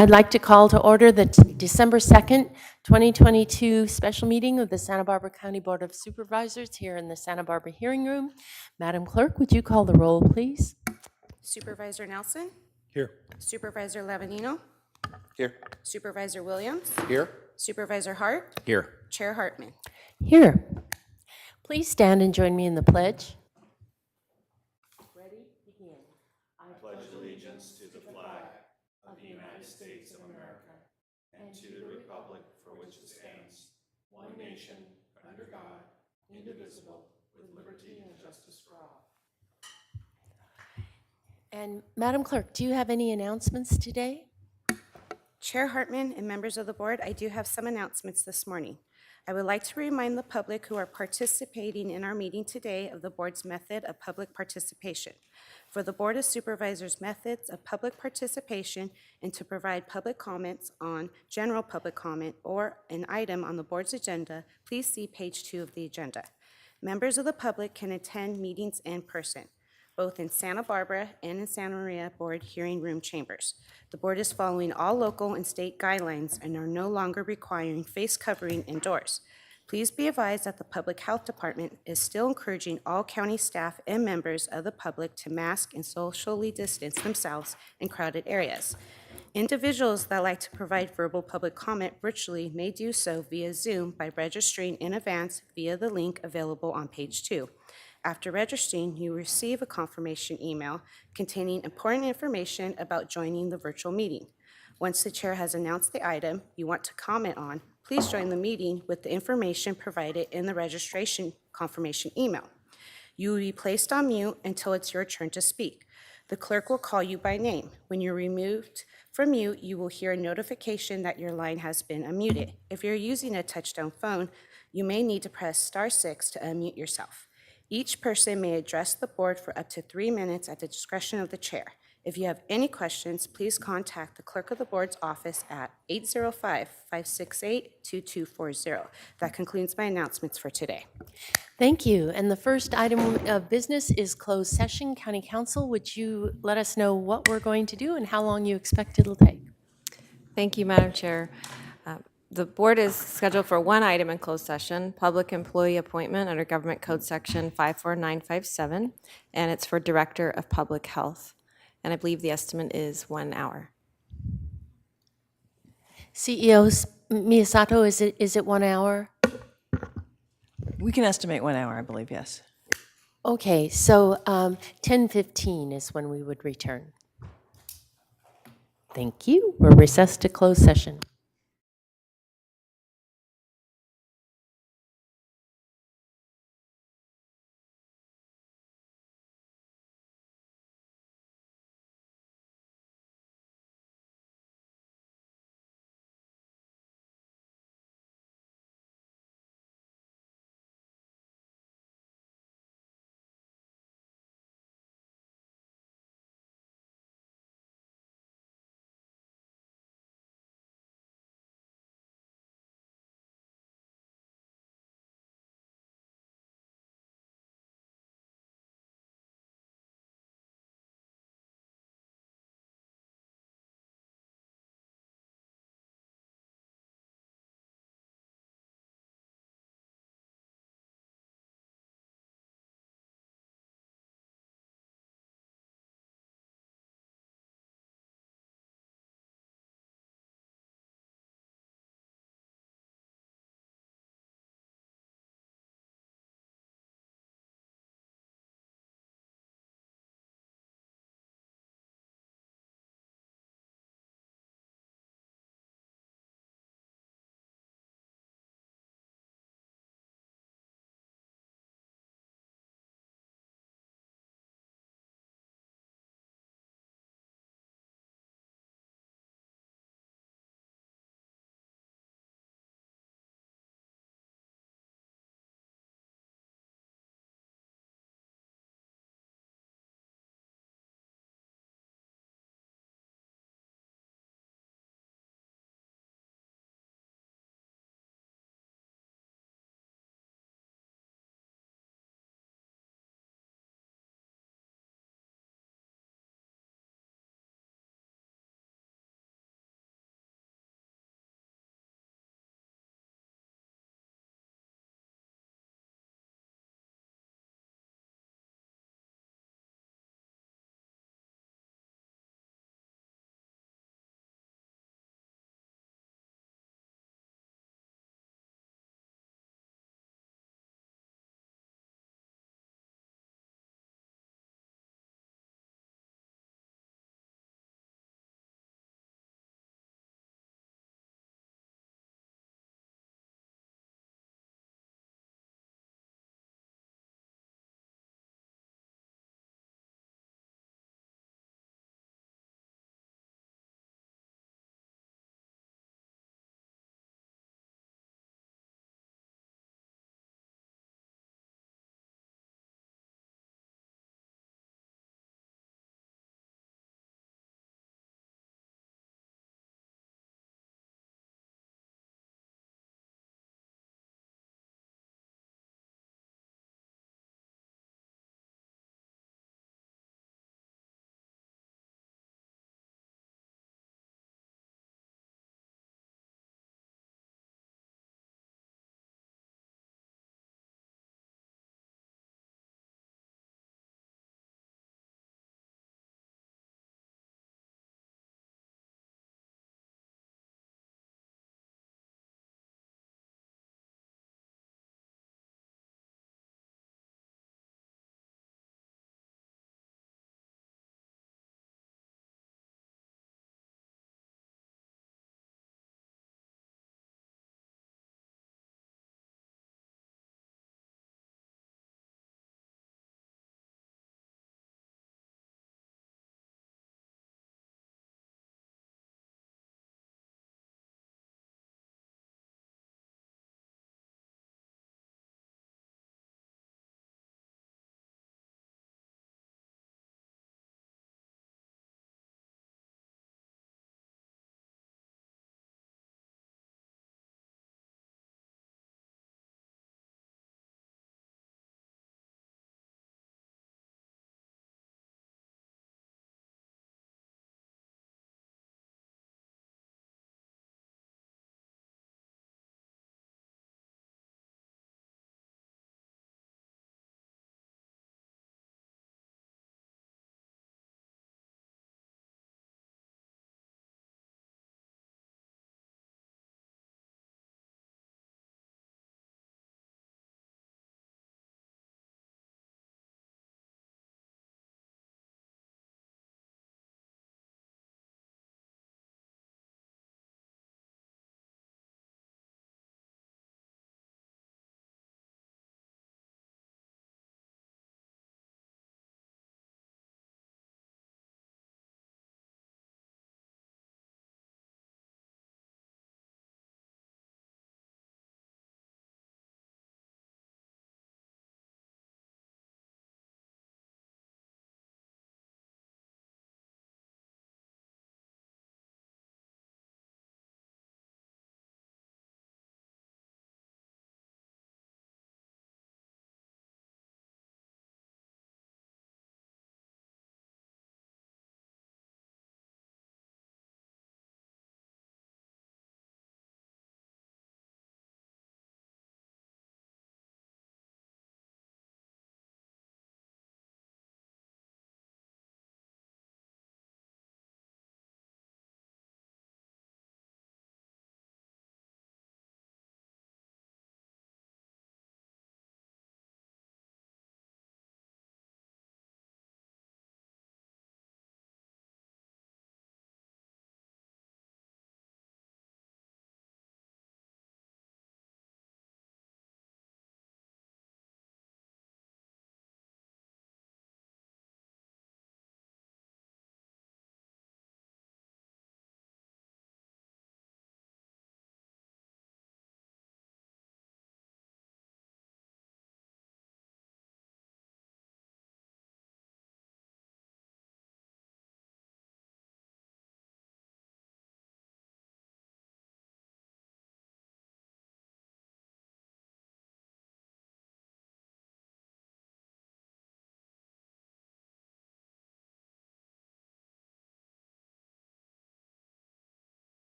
I'd like to call to order the December 2nd, 2022 special meeting of the Santa Barbara County Board of Supervisors here in the Santa Barbara Hearing Room. Madam Clerk, would you call the roll, please? Supervisor Nelson? Here. Supervisor Lavanino? Here. Supervisor Williams? Here. Supervisor Hart? Here. Chair Hartman? Here. Please stand and join me in the pledge. Ready? Begin. I pledge allegiance to the flag of the United States of America and to the republic for which it stands, one nation, under God, indivisible, with liberty and justice for all. And Madam Clerk, do you have any announcements today? Chair Hartman and members of the board, I do have some announcements this morning. I would like to remind the public who are participating in our meeting today of the board's method of public participation. For the Board of Supervisors' methods of public participation and to provide public comments on general public comment or an item on the board's agenda, please see page 2 of the agenda. Members of the public can attend meetings in person, both in Santa Barbara and in Santa Maria Board Hearing Room chambers. The board is following all local and state guidelines and are no longer requiring face covering indoors. Please be advised that the Public Health Department is still encouraging all county staff and members of the public to mask and socially distance themselves in crowded areas. Individuals that like to provide verbal public comment virtually may do so via Zoom by registering in advance via the link available on page 2. After registering, you receive a confirmation email containing important information about joining the virtual meeting. Once the chair has announced the item you want to comment on, please join the meeting with the information provided in the registration confirmation email. You will be placed on mute until it's your turn to speak. The clerk will call you by name. When you're removed from mute, you will hear a notification that your line has been unmuted. If you're using a touch-tone phone, you may need to press *6 to unmute yourself. Each person may address the board for up to 3 minutes at the discretion of the chair. If you have any questions, please contact the clerk of the board's office at 805-568-2240. That concludes my announcements for today. Thank you. And the first item of business is closed session. County Council, would you let us know what we're going to do and how long you expect it'll take? Thank you, Madam Chair. The board is scheduled for one item in closed session, public employee appointment under Government Code Section 54957, and it's for Director of Public Health. And I believe the estimate is 1 hour. CEO Miyasato, is it 1 hour? We can estimate 1 hour, I believe, yes. Okay, so 10:15 is when we would return. Thank you. We're recessed to closed session.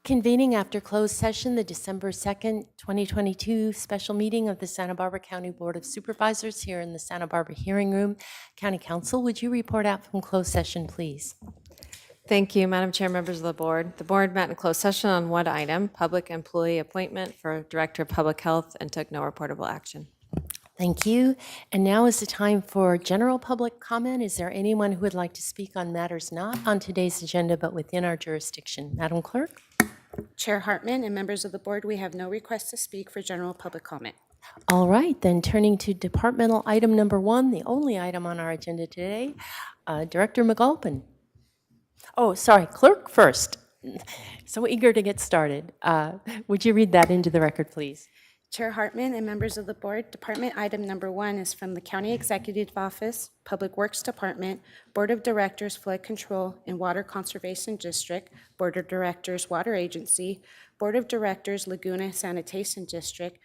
Convening after closed session, the December 2nd, 2022 special meeting of the Santa Barbara County Board of Supervisors here in the Santa Barbara Hearing Room. County Council, would you report out from closed session, please? Thank you, Madam Chair, members of the board. The board met in closed session on one item, public employee appointment for Director of Public Health, and took no reportable action. Thank you. And now is the time for general public comment. Is there anyone who would like to speak on matters not on today's agenda but within our jurisdiction? Madam Clerk? Chair Hartman and members of the board, we have no request to speak for general public comment. All right, then turning to departmental item number 1, the only item on our agenda today, Director McAlpin. Oh, sorry, clerk first. So eager to get started. Would you read that into the record, please? Chair Hartman and members of the board, department item number 1 is from the County Executive Office, Public Works Department, Board of Directors Flood Control and Water Conservation District, Board of Directors Water Agency, Board of Directors Laguna Sanitation District,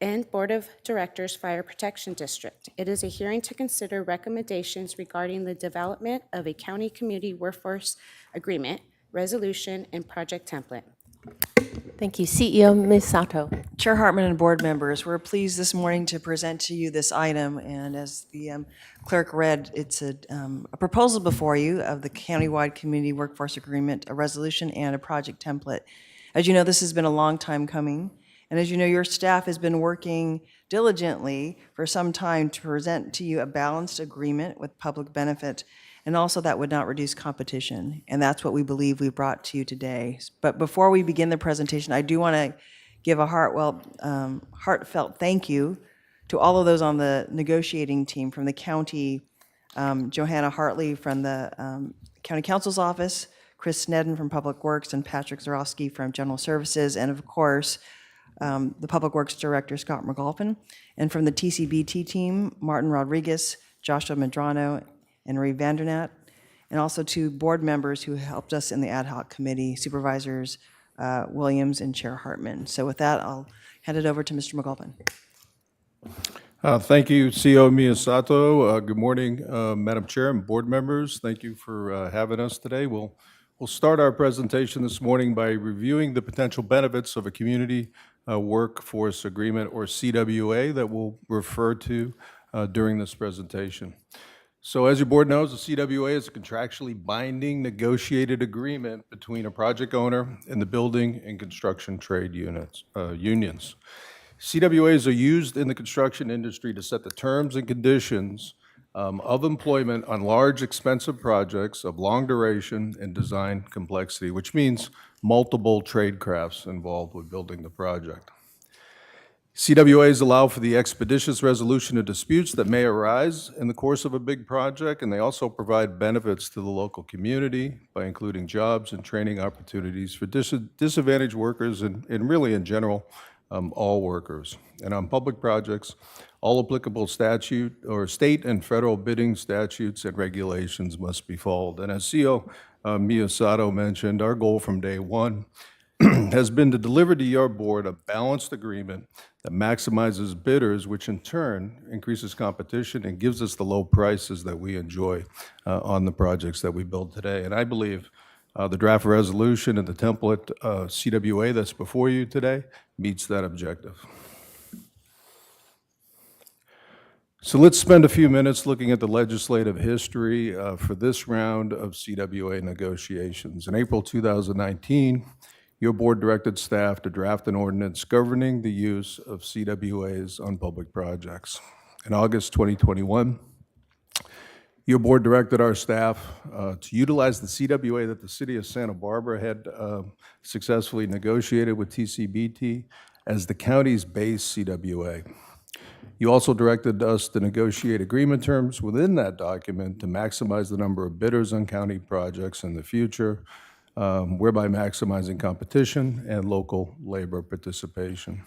and Board of Directors Fire Protection District. It is a hearing to consider recommendations regarding the development of a county community workforce agreement, resolution, and project template. Thank you. CEO Ms. Sato. Chair Hartman and board members, we're pleased this morning to present to you this item, and as the clerk read, it's a proposal before you of the countywide community workforce agreement, a resolution, and a project template. As you know, this has been a long time coming, and as you know, your staff has been working diligently for some time to present to you a balanced agreement with public benefit, and also that would not reduce competition. And that's what we believe we brought to you today. But before we begin the presentation, I do want to give a heartfelt thank you to all of those on the negotiating team from the county, Johanna Hartley from the County Council's office, Chris Snedden from Public Works, and Patrick Zarowski from General Services, and of course, the Public Works Director, Scott McAlpin, and from the TCBT team, Martin Rodriguez, Joshua Medrano, and Marie Vandernat, and also to board members who helped us in the ad hoc committee, Supervisors Williams and Chair Hartman. So with that, I'll hand it over to Mr. McAlpin. Thank you, CEO Miyasato. Good morning, Madam Chair and board members. Thank you for having us today. We'll start our presentation this morning by reviewing the potential benefits of a community workforce agreement, or CWA, that we'll refer to during this presentation. So as your board knows, the CWA is a contractually binding negotiated agreement between a project owner and the building and construction trade unions. CWAs are used in the construction industry to set the terms and conditions of employment on large, expensive projects of long duration and design complexity, which means multiple trade crafts involved with building the project. CWAs allow for the expeditious resolution of disputes that may arise in the course of a big project, and they also provide benefits to the local community by including jobs and training opportunities for disadvantaged workers and really in general, all workers. And on public projects, all applicable statute or state and federal bidding statutes and regulations must be followed. And as CEO Miyasato mentioned, our goal from day one has been to deliver to your board a balanced agreement that maximizes bidders, which in turn increases competition and gives us the low prices that we enjoy on the projects that we build today. And I believe the draft resolution and the template CWA that's before you today meets that objective. So let's spend a few minutes looking at the legislative history for this round of CWA negotiations. In April 2019, your board directed staff to draft an ordinance governing the use of CWAs on public projects. In August 2021, your board directed our staff to utilize the CWA that the city of Santa Barbara had successfully negotiated with TCBT as the county's base CWA. You also directed us to negotiate agreement terms within that document to maximize the number of bidders on county projects in the future, whereby maximizing competition and local labor participation.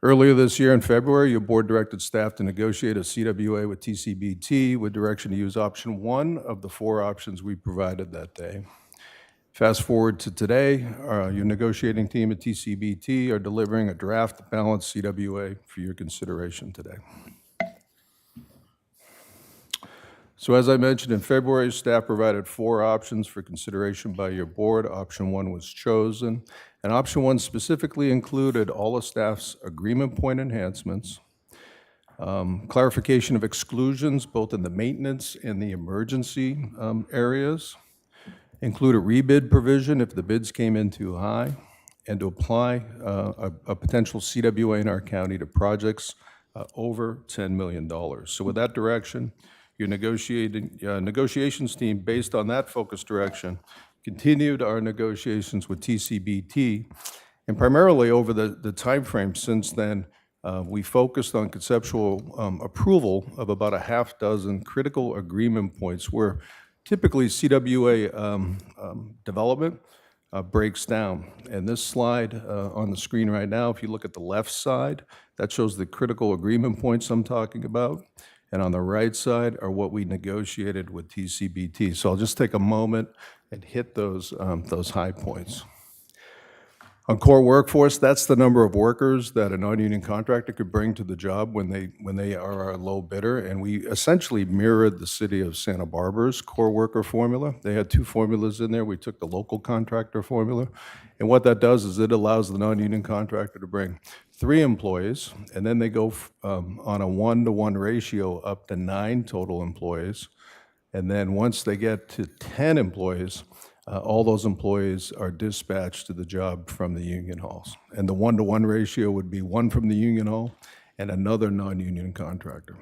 Earlier this year in February, your board directed staff to negotiate a CWA with TCBT with direction to use option 1 of the 4 options we provided that day. Fast forward to today, your negotiating team at TCBT are delivering a draft balanced CWA for your consideration today. So as I mentioned in February, staff provided 4 options for consideration by your board. Option 1 was chosen, and option 1 specifically included all of staff's agreement point enhancements, clarification of exclusions both in the maintenance and the emergency areas, include a rebid provision if the bids came in too high, and to apply a potential CWA in our county to projects over $10 million. So with that direction, your negotiations team, based on that focused direction, continued our negotiations with TCBT, and primarily over the timeframe since then, we focused on conceptual approval of about a half dozen critical agreement points where typically CWA development breaks down. And this slide on the screen right now, if you look at the left side, that shows the critical agreement points I'm talking about. And on the right side are what we negotiated with TCBT. So I'll just take a moment and hit those high points. On core workforce, that's the number of workers that a non-union contractor could bring to the job when they are a low bidder, and we essentially mirrored the city of Santa Barbara's core worker formula. They had 2 formulas in there. We took the local contractor formula, and what that does is it allows the non-union contractor to bring 3 employees, and then they go on a 1-to-1 ratio up to 9 total employees, and then once they get to 10 employees, all those employees are dispatched to the job from the union halls. And the 1-to-1 ratio would be 1 from the union hall and another non-union contractor.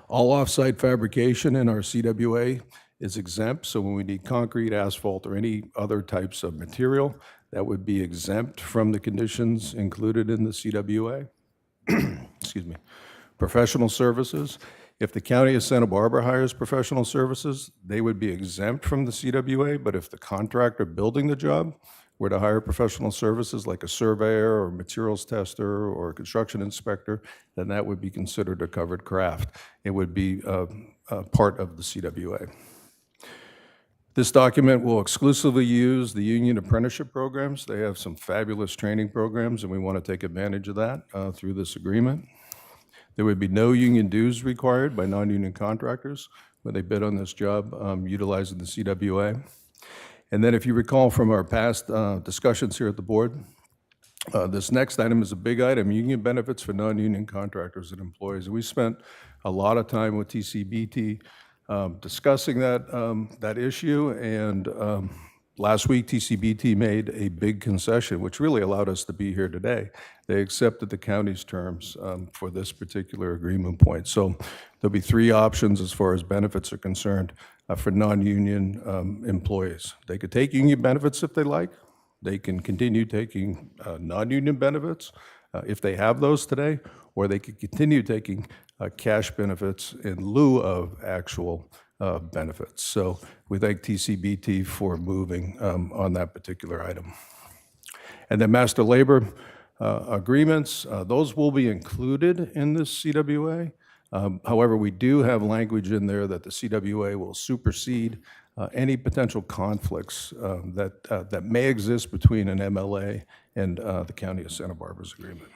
All off-site fabrication in our CWA is exempt, so when we need concrete, asphalt, or any other types of material, that would be exempt from the conditions included in the CWA. Excuse me. Professional services. If the county of Santa Barbara hires professional services, they would be exempt from the CWA, but if the contractor building the job were to hire professional services like a surveyor or materials tester or a construction inspector, then that would be considered a covered craft. It would be part of the CWA. This document will exclusively use the union apprenticeship programs. They have some fabulous training programs, and we want to take advantage of that through this agreement. There would be no union dues required by non-union contractors when they bid on this job utilizing the CWA. And then if you recall from our past discussions here at the board, this next item is a big item, union benefits for non-union contractors and employees. And we spent a lot of time with TCBT discussing that issue, and last week, TCBT made a big concession, which really allowed us to be here today. They accepted the county's terms for this particular agreement point. So there'll be 3 options as far as benefits are concerned for non-union employees. They could take union benefits if they like. They can continue taking non-union benefits if they have those today, or they could continue taking cash benefits in lieu of actual benefits. So we thank TCBT for moving on that particular item. And then master labor agreements, those will be included in this CWA. However, we do have language in there that the CWA will supersede any potential conflicts that may exist between an MLA and the County of Santa Barbara's agreement.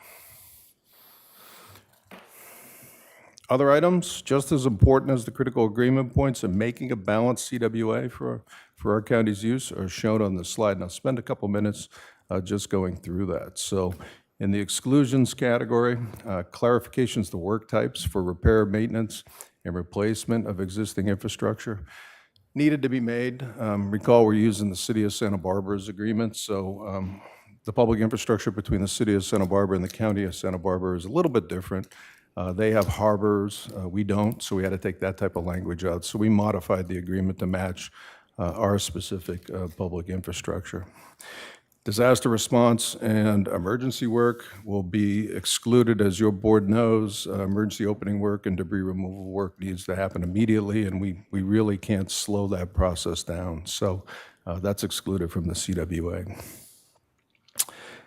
Other items, just as important as the critical agreement points and making a balanced CWA for our county's use, are shown on the slide. And I'll spend a couple minutes just going through that. So in the exclusions category, clarifications to work types for repair, maintenance, and replacement of existing infrastructure needed to be made. Recall we're using the City of Santa Barbara's agreement, so the public infrastructure between the City of Santa Barbara and the County of Santa Barbara is a little bit different. They have harbors, we don't, so we had to take that type of language out. So we modified the agreement to match our specific public infrastructure. Disaster response and emergency work will be excluded. As your board knows, emergency opening work and debris removal work needs to happen immediately, and we really can't slow that process down. So that's excluded from the CWA.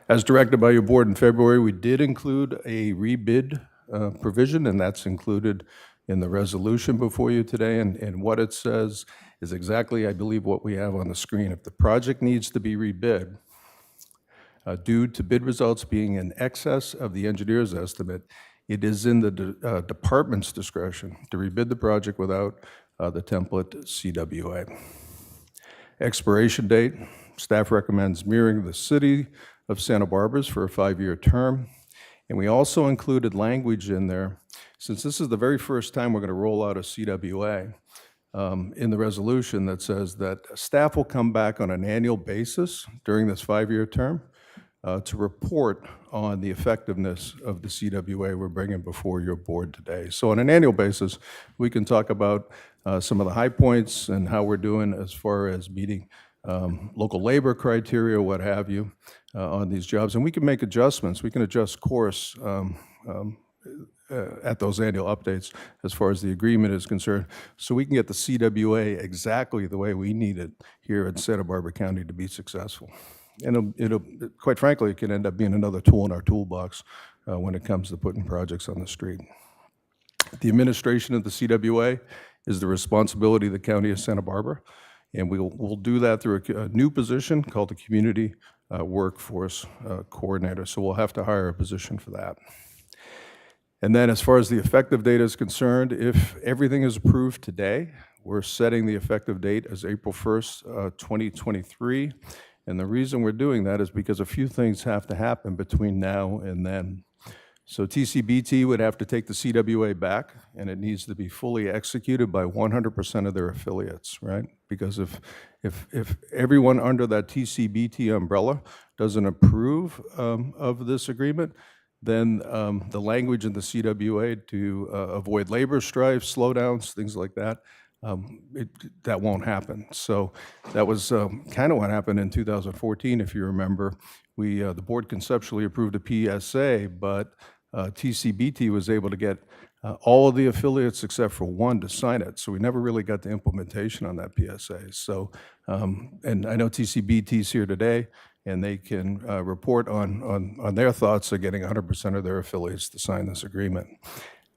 As directed by your board in February, we did include a rebid provision, and that's included in the resolution before you today. And what it says is exactly, I believe, what we have on the screen. If the project needs to be rebid, due to bid results being in excess of the engineer's estimate, It is in the department's discretion to rebid the project without the template CWA. Expiration date, staff recommends mirroring the City of Santa Barbara's for a 5-year term. And we also included language in there, since this is the very first time we're going to roll out a CWA, in the resolution that says that staff will come back on an annual basis during this 5-year term to report on the effectiveness of the CWA we're bringing before your board today. So on an annual basis, we can talk about some of the high points and how we're doing as far as meeting local labor criteria, what have you, on these jobs. And we can make adjustments. We can adjust course at those annual updates as far as the agreement is concerned, so we can get the CWA exactly the way we need it here in Santa Barbara County to be successful. And it'll quite frankly, it can end up being another tool in our toolbox when it comes to putting projects on the street. The administration of the CWA is the responsibility of the County of Santa Barbara, and we'll do that through a new position called the Community Workforce Coordinator, so we'll have to hire a position for that. And then as far as the effective date is concerned, if everything is approved today, we're setting the effective date as April 1st, 2023. And the reason we're doing that is because a few things have to happen between now and then. So TCBT would have to take the CWA back, and it needs to be fully executed by 100% of their affiliates, right? Because if everyone under that TCBT umbrella doesn't approve of this agreement, then the language in the CWA to avoid labor strife, slowdowns, things like that, that won't happen. So that was kind of what happened in 2014, if you remember. The board conceptually approved a PSA, but TCBT was able to get all of the affiliates except for one to sign it. So we never really got the implementation on that PSA. So, and I know TCBT's here today, and they can report on their thoughts of getting 100% of their affiliates to sign this agreement.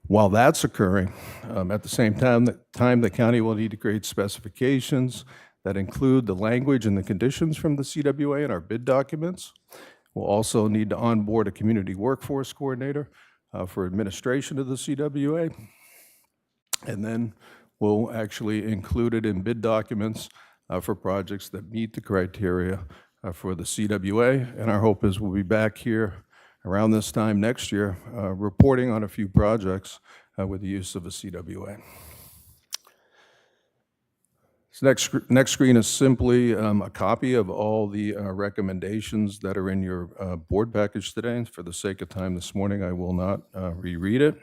While that's occurring, at the same time, the county will need to create specifications that include the language and the conditions from the CWA in our bid documents. We'll also need to onboard a community workforce coordinator for administration of the CWA. And then we'll actually include it in bid documents for projects that meet the criteria for the CWA. And our hope is we'll be back here around this time next year reporting on a few projects with the use of a CWA. This next screen is simply a copy of all the recommendations that are in your board package today. And for the sake of time this morning, I will not reread it.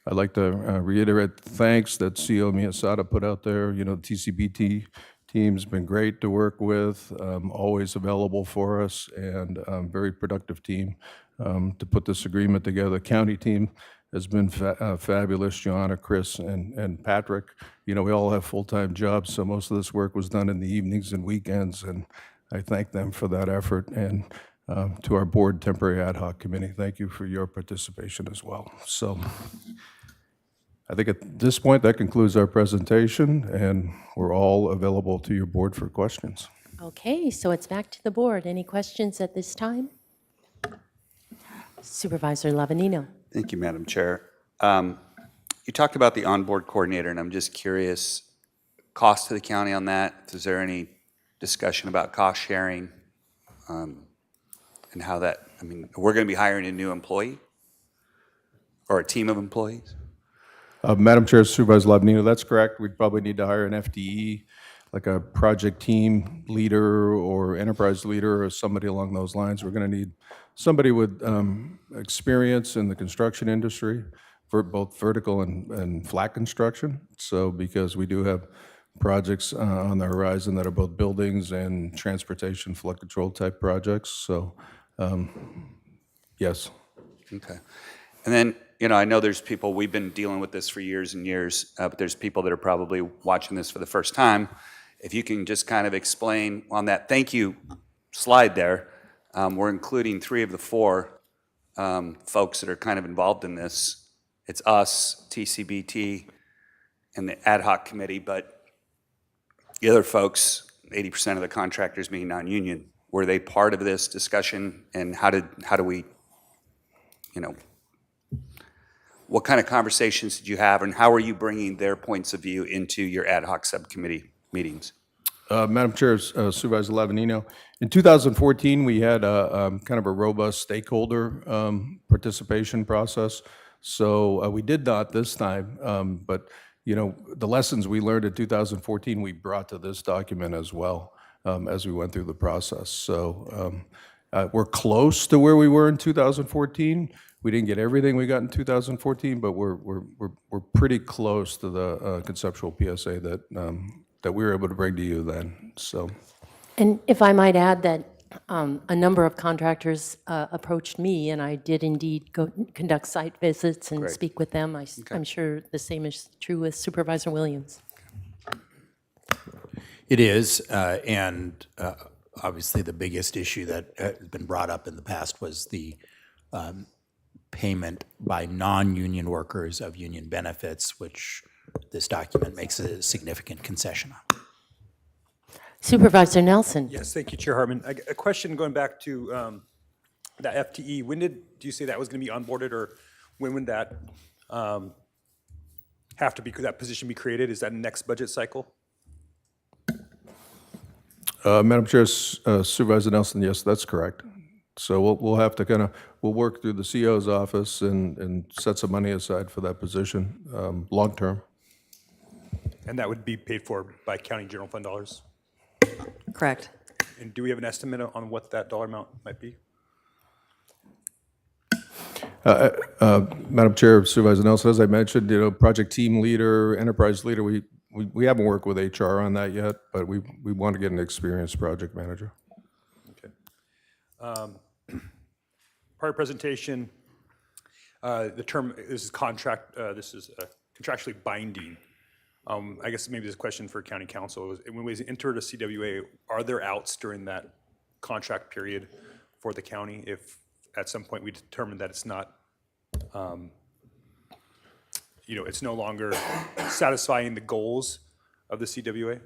I'd like to reiterate the thanks that CEO Miyasada put out there. You know, the TCBT team's been great to work with, always available for us, and very productive team to put this agreement together. The county team has been fabulous. Joanna, Chris, and Patrick. You know, we all have full-time jobs, so most of this work was done in the evenings and weekends, and I thank them for that effort. And to our board temporary ad hoc committee, thank you for your participation as well. So I think at this point, that concludes our presentation, and we're all available to your board for questions. Okay, so it's back to the board. Any questions at this time? Supervisor Lavanino. Thank you, Madam Chair. You talked about the onboard coordinator, and I'm just curious, cost to the county on that? Is there any discussion about cost sharing and how that, I mean, we're going to be hiring a new employee or a team of employees? Madam Chair, Supervisor Lavanino, that's correct. We'd probably need to hire an FTE, like a project team leader or enterprise leader or somebody along those lines. We're going to need somebody with experience in the construction industry for both vertical and flat construction. So because we do have projects on the horizon that are both buildings and transportation flood control type projects. So yes. Okay. And then, you know, I know there's people, we've been dealing with this for years and years, but there's people that are probably watching this for the first time. If you can just kind of explain on that thank you slide there, we're including 3 of the 4 folks that are kind of involved in this. It's us, TCBT, and the ad hoc committee, but the other folks, 80% of the contractors being non-union, were they part of this discussion, and how do we you know, what kind of conversations did you have, and how are you bringing their points of view into your ad hoc subcommittee meetings? Madam Chair, Supervisor Lavanino, in 2014, we had a kind of a robust stakeholder participation process. So we did not this time, but you know, the lessons we learned in 2014, we brought to this document as well as we went through the process. So we're close to where we were in 2014. We didn't get everything we got in 2014, but we're pretty close to the conceptual PSA that we were able to bring to you then, so. And if I might add that a number of contractors approached me, and I did indeed go conduct site visits and speak with them. I'm sure the same is true with Supervisor Williams. It is, and obviously the biggest issue that has been brought up in the past was the payment by non-union workers of union benefits, which this document makes a significant concession on. Supervisor Nelson. Yes, thank you, Chair Hartman. A question going back to that FTE. When do you say that was going to be onboarded, or when would that have to be, could that position be created? Is that next budget cycle? Madam Chair, Supervisor Nelson, yes, that's correct. So we'll have to kind of, we'll work through the CO's office and set some money aside for that position, long-term. And that would be paid for by county general fund dollars? Correct. And do we have an estimate on what that dollar amount might be? Madam Chair, Supervisor Nelson, as I mentioned, you know, project team leader, enterprise leader, we haven't worked with HR on that yet, but we want to get an experienced project manager. Okay. Prior presentation, the term, this is contract, this is contractually binding. I guess maybe this is a question for county council. When we entered a CWA, are there outs during that contract period for the county if at some point we determine that it's not, you know, it's no longer satisfying the goals of the CWA?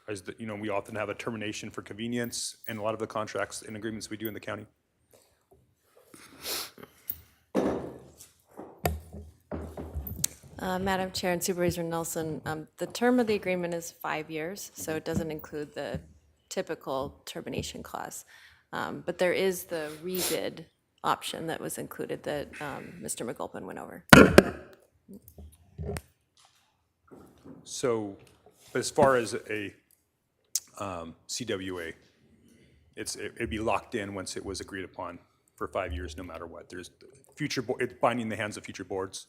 As the, you know, we often have a termination for convenience in a lot of the contracts and agreements we do in the county. Madam Chair and Supervisor Nelson, the term of the agreement is 5 years, so it doesn't include the typical termination clause. But there is the rebid option that was included that Mr. McGulpin went over. So, but as far as a CWA, it'd be locked in once it was agreed upon for 5 years, no matter what. There's future, it's binding the hands of future boards.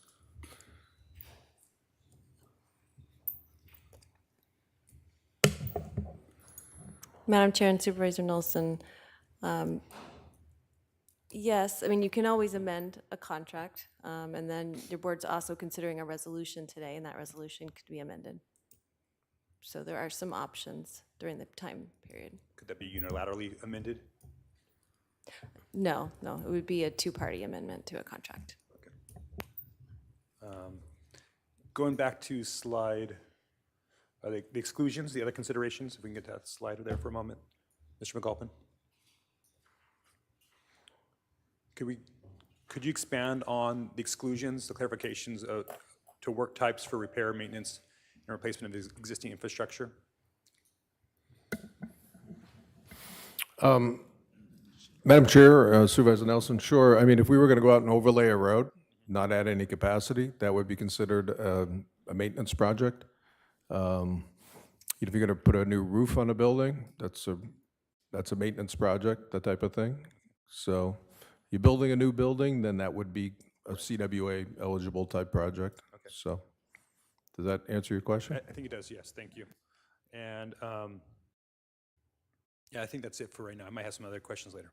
Madam Chair and Supervisor Nelson, yes, I mean, you can always amend a contract, and then your board's also considering a resolution today, and that resolution could be amended. So there are some options during the time period. Could that be unilaterally amended? No, it would be a two-party amendment to a contract. Going back to slide, the exclusions, the other considerations, if we can get that slide there for a moment. Mr. McAlpin? Could you expand on the exclusions, the clarifications to work types for repair, maintenance, and replacement of existing infrastructure? Madam Chair, Supervisor Nelson, sure. I mean, if we were going to go out and overlay a road, not add any capacity, that would be considered a maintenance project. If you're going to put a new roof on a building, that's a maintenance project, that type of thing. So you're building a new building, then that would be a CWA eligible type project. Okay. So does that answer your question? I think it does, yes, thank you. And yeah, I think that's it for right now. I might have some other questions later.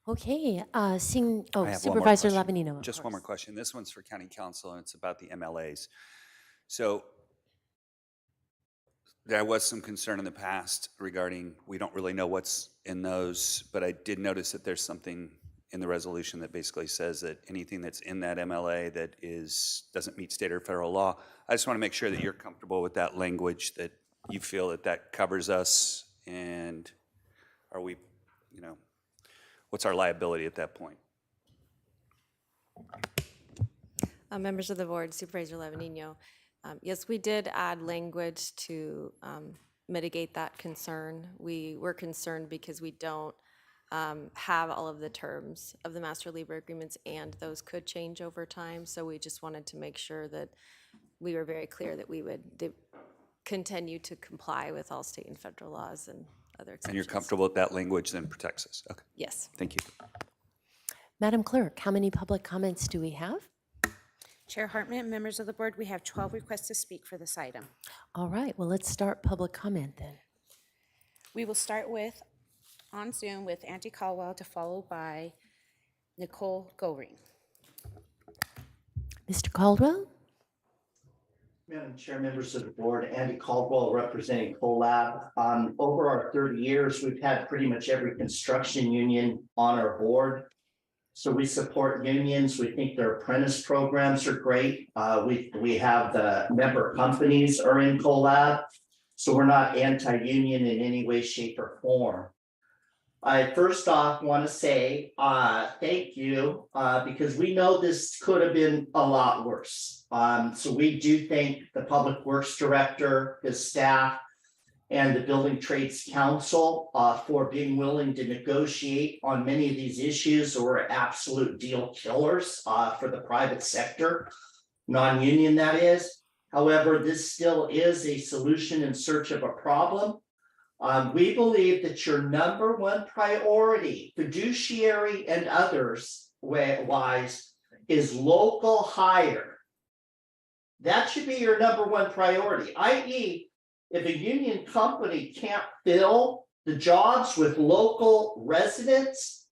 Okay, I have one more Supervisor question. Lavanino. Just one more question. This one's for county council, and it's about the MLAs. So there was some concern in the past regarding, we don't really know what's in those, but I did notice that there's something in the resolution that basically says that anything that's in that MLA that doesn't meet state or federal law. I just want to make sure that you're comfortable with that language, that you feel that that covers us, and are we, you know, what's our liability at that point? Members of the board, Supervisor Levanino, yes, we did add language to mitigate that concern. We were concerned because we don't have all of the terms of the master labor agreements, and those could change over time. So we just wanted to make sure that we were very clear that we would continue to comply with all state and federal laws and other exceptions. And you're comfortable with that language then protects us? Okay, Yes. thank you. Madam Clerk, how many public comments do we have? Chair Hartman, members of the board, we have 12 requests to speak for this item. All right, well, let's start public comment then. We will start with, on Zoom, with Andy Caldwell, to follow by Nicole Goring. Mr. Caldwell? Madam Chair, members of the board, Andy Caldwell representing CoLab. Over our 30 years, we've had pretty much every construction union on our board. So we support unions. We think their apprentice programs are great. We have the member companies are in CoLab. So we're not anti-union in any way, shape, or form. I first off want to say thank you because we know this could have been a lot worse. So we do thank the Public Works Director, his staff, and the Building Trades Council for being willing to negotiate on many of these issues that were absolute deal killers for the private sector, non-union that is. However, this still is a solution in search of a problem. We believe that your number one priority, fiduciary and others wise, is local hire. That should be your number one priority, i.e., if a union company can't fill the jobs with local residents,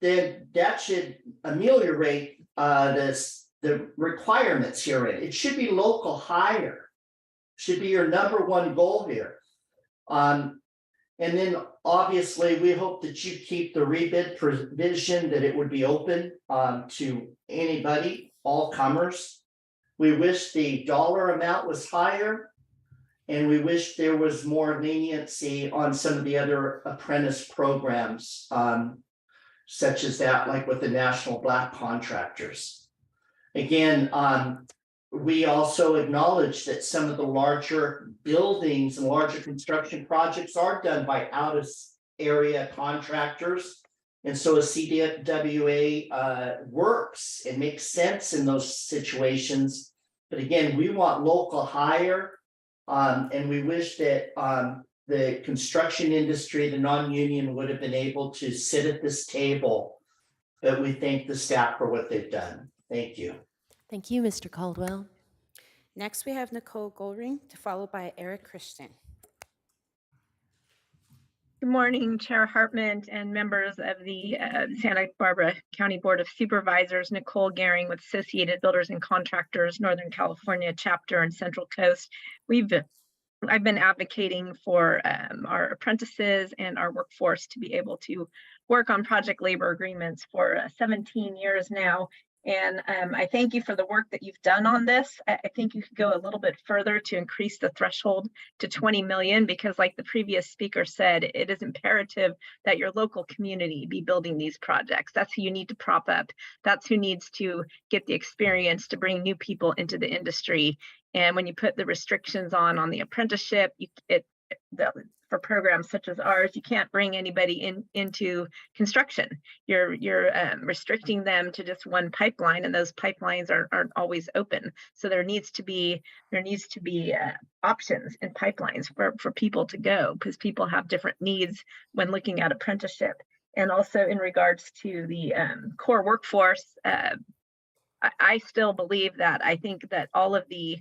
then that should ameliorate the requirements herein. It should be local hire, should be your number one goal here. And then obviously we hope that you keep the rebid provision, that it would be open to anybody, all comers. We wish the dollar amount was higher, and we wish there was more leniency on some of the other apprentice programs, such as that, like with the National Black Contractors. Again, we also acknowledge that some of the larger buildings and larger construction projects are done by out of area contractors. And so a CWA works and makes sense in those situations. But again, we want local hire. And we wish that the construction industry, the non-union, would have been able to sit at this table. But we thank the staff for what they've done. Thank you. Thank you, Mr. Caldwell. Next, we have Nicole Goring, to follow by Eric Christian. Good morning, Chair Hartman and members of the Santa Barbara County Board of Supervisors. Nicole Goring with Associated Builders and Contractors, Northern California chapter and Central Coast. I've been advocating for our apprentices and our workforce to be able to work on project labor agreements for 17 years now. And I thank you for the work that you've done on this. I think you could go a little bit further to increase the threshold to 20 million, because like the previous speaker said, it is imperative that your local community be building these projects. That's who you need to prop up. That's who needs to get the experience to bring new people into the industry. And when you put the restrictions on the apprenticeship, for programs such as ours, you can't bring anybody into construction. You're restricting them to just one pipeline, and those pipelines aren't always open. So there needs to be options in pipelines for people to go, because people have different needs when looking at apprenticeship. And also in regards to the core workforce, I still believe that I think that all of the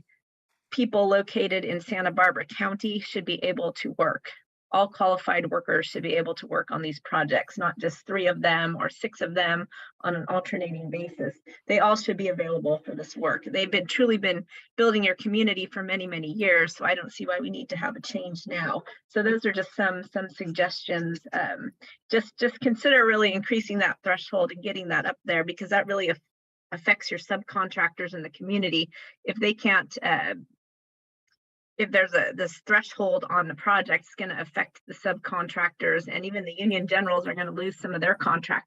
people located in Santa Barbara County should be able to work. All qualified workers should be able to work on these projects, not just 3 of them or 6 of them on an alternating basis. They all should be available for this work. They've truly been building your community for many, many years, so I don't see why we need to have a change now. So those are just some suggestions. Just consider really increasing that threshold and getting that up there, because that really affects your subcontractors in the community. If they can't if there's this threshold on the project, it's going to affect the subcontractors, and even the union generals are going to lose some of their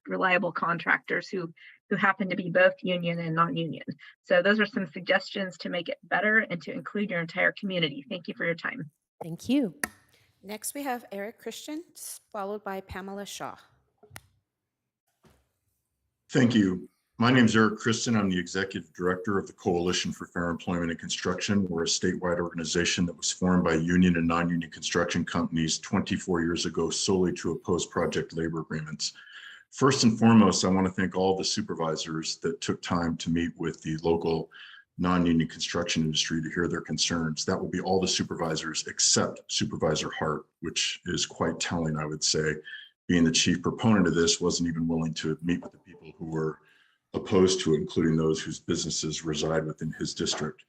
reliable contractors who happen to be both union and non-union. So those are some suggestions to make it better and to include your entire community. Thank you for your time. Thank you. Next, we have Eric Christian, followed by Pamela Shaw. Thank you. My name is Eric Christen. I'm the Executive Director of the Coalition for Fair Employment and Construction. We're a statewide organization that was formed by union and non-union construction companies 24 years ago solely to oppose project labor agreements. First and foremost, I want to thank all the supervisors that took time to meet with the local non-union construction industry to hear their concerns. That will be all the supervisors except Supervisor Hart, which is quite telling, I would say. Being the chief proponent of this, wasn't even willing to meet with the people who were opposed to it, including those whose businesses reside within his district.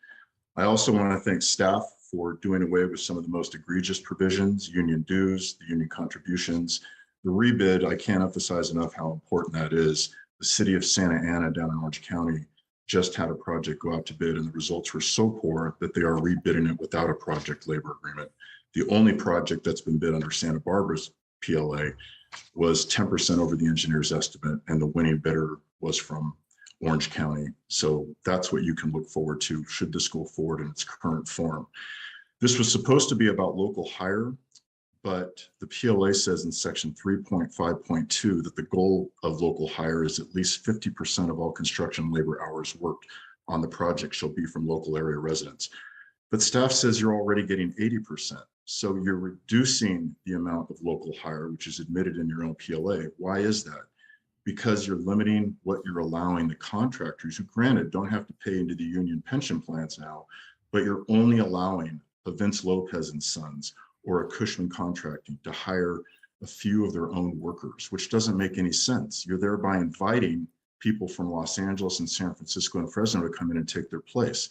I also want to thank staff for doing away with some of the most egregious provisions, union dues, the union contributions. The rebid, I can't emphasize enough how important that is. The city of Santa Ana down in Orange County just had a project go out to bid, and the results were so poor that they are rebidding it without a project labor agreement. The only project that's been bid under Santa Barbara's PLA was 10% over the engineer's estimate, and the winning bidder was from Orange County. So that's what you can look forward to should this go forward in its current form. This was supposed to be about local hire, but the PLA says in section 3.5.2 that the goal of local hire is at least 50% of all construction labor hours worked on the project shall be from local area residents. But staff says you're already getting 80%. So you're reducing the amount of local hire, which is admitted in your own PLA. Why is that? Because you're limiting what you're allowing the contractors, who granted don't have to pay into the union pension plans now, but you're only allowing a Vince Lopez and Sons or a Cushman Contracting to hire a few of their own workers, which doesn't make any sense. You're thereby inviting people from Los Angeles and San Francisco and Fresno to come in and take their place.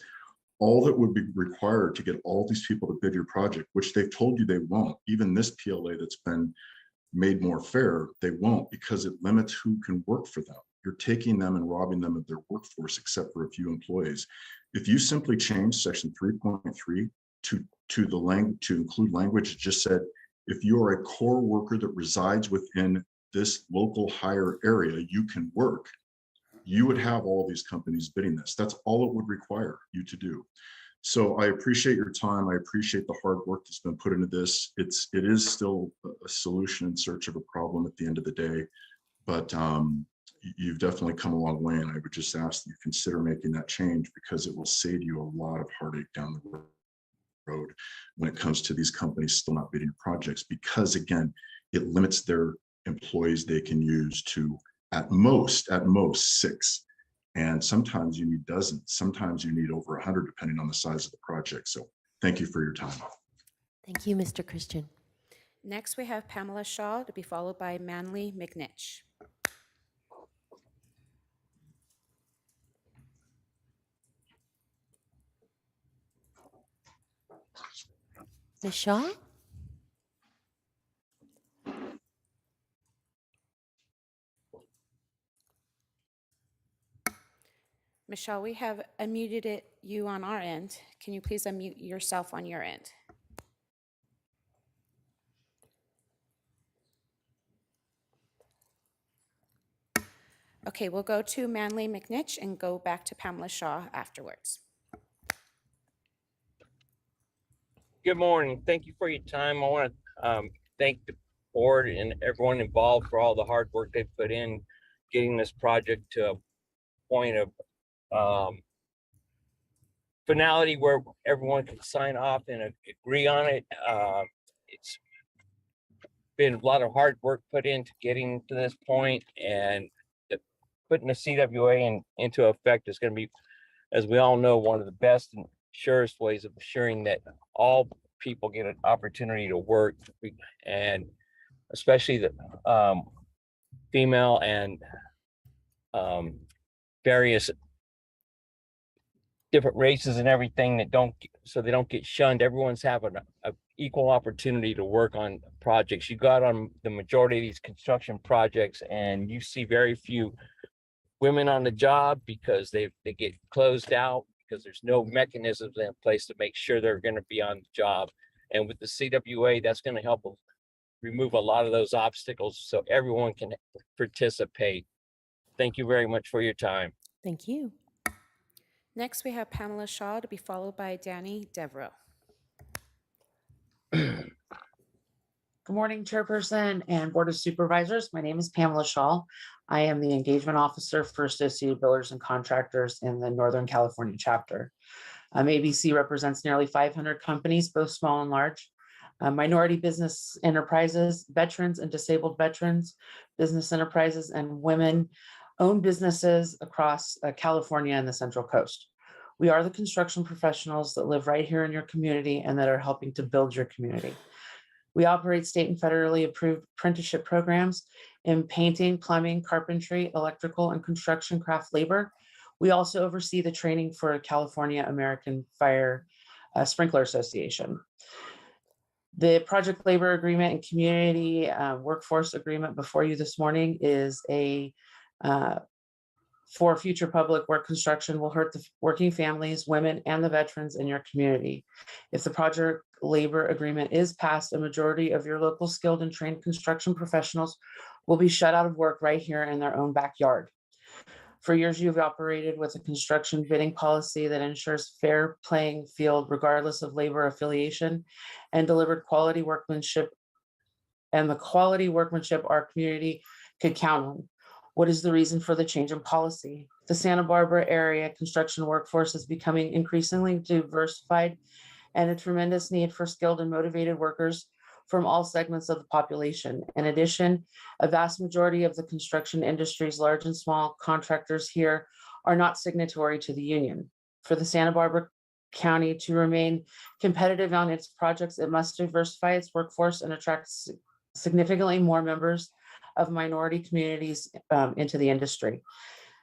All that would be required to get all these people to bid your project, which they've told you they won't, even this PLA that's been made more fair, they won't, because it limits who can work for them. You're taking them and robbing them of their workforce, except for a few employees. If you simply change section 3.3 to include language that just said, if you are a core worker that resides within this local hire area, you can work, you would have all these companies bidding this. That's all it would require you to do. So I appreciate your time. I appreciate the hard work that's been put into this. It is still a solution in search of a problem at the end of the day, but you've definitely come a long way, and I would just ask that you consider making that change, because it will save you a lot of heartache down the road when it comes to these companies still not bidding projects, because again, it limits their employees they can use to at most 6. And sometimes you need dozens, sometimes you need over 100, depending on the size of the project. So thank you for your time. Thank you, Mr. Christian. Next, we have Pamela Shaw, to be followed by Manley McNitch. Ms. Shaw? Michelle, we have unmuted you on our end. Can you please unmute yourself on your end? Okay, we'll go to Manley McNitch and go back to Pamela Shaw afterwards. Good morning. Thank you for your time. I want to thank the board and everyone involved for all the hard work they put in getting this project to a point of finality where everyone can sign off and agree on it. It's been a lot of hard work put into getting to this point, and putting the CWA into effect is going to be, as we all know, one of the best and surest ways of assuring that all people get an opportunity to work, and especially the female and various different races and everything that so they don't get shunned. Everyone's having a equal opportunity to work on projects. You got on the majority of these construction projects, and you see very few women on the job because they get closed out because there's no mechanisms in place to make sure they're going to be on the job. And with the CWA, that's going to help remove a lot of those obstacles so everyone can participate. Thank you very much for your time. Thank you. Next, we have Pamela Shaw to be followed by Danny Devereaux. Good morning, Chairperson and Board of Supervisors. My name is Pamela Shaw. I am the Engagement Officer for Associated Builders and Contractors in the Northern California chapter. ABC represents nearly 500 companies, both small and large, minority business enterprises, veterans and disabled veterans, business enterprises, and women-owned businesses across California and the Central Coast. We are the construction professionals that live right here in your community and that are helping to build your community. We operate state and federally approved apprenticeship programs in painting, plumbing, carpentry, electrical, and construction craft labor. We also oversee the training for California American Fire Sprinkler Association. The project labor agreement and community workforce agreement before you this morning is for future public work construction will hurt the working families, women, and the veterans in your community. If the project labor agreement is passed, a majority of your local skilled and trained construction professionals will be shut out of work right here in their own backyard. For years, you've operated with a construction bidding policy that ensures fair playing field regardless of labor affiliation and delivered quality workmanship and the quality workmanship our community could count on. What is the reason for the change in policy? The Santa Barbara area construction workforce is becoming increasingly diversified and a tremendous need for skilled and motivated workers from all segments of the population. In addition, a vast majority of the construction industry's large and small contractors here are not signatory to the union. For the Santa Barbara County to remain competitive on its projects, it must diversify its workforce and attract significantly more members of minority communities into the industry.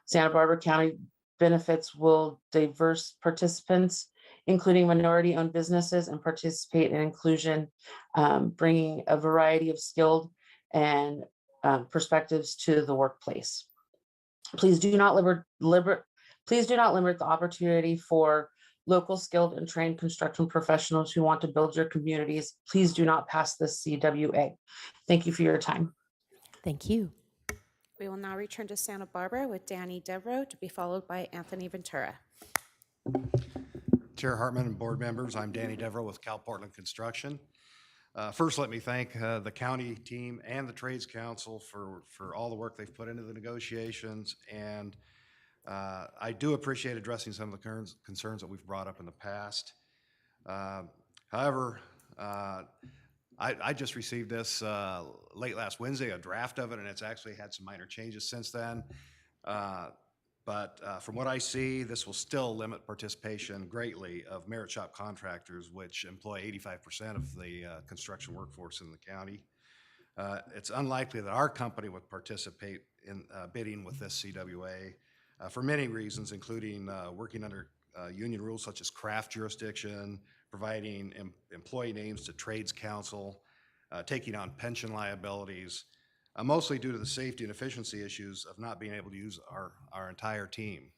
Santa Barbara County benefits will diverse participants, including minority-owned businesses, and participate in inclusion, bringing a variety of skilled and perspectives to the workplace. Please do not limit the opportunity for local skilled and trained construction professionals who want to build your communities. Please do not pass this CWA. Thank you for your time. Thank you. We will now return to Santa Barbara with Danny Devereaux to be followed by Anthony Ventura. Chair Hartman and board members, I'm Danny Devereaux with Cal Portland Construction. First, let me thank the county team and the Trades Council for all the work they've put into the negotiations. And I do appreciate addressing some of the concerns that we've brought up in the past. However, I just received this late last Wednesday, a draft of it, and it's actually had some minor changes since then. But from what I see, this will still limit participation greatly of merit shop contractors, which employ 85% of the construction workforce in the county. It's unlikely that our company would participate in bidding with this CWA for many reasons, including working under union rules such as craft jurisdiction, providing employee names to Trades Council, taking on pension liabilities, mostly due to the safety and efficiency issues of not being able to use our entire team.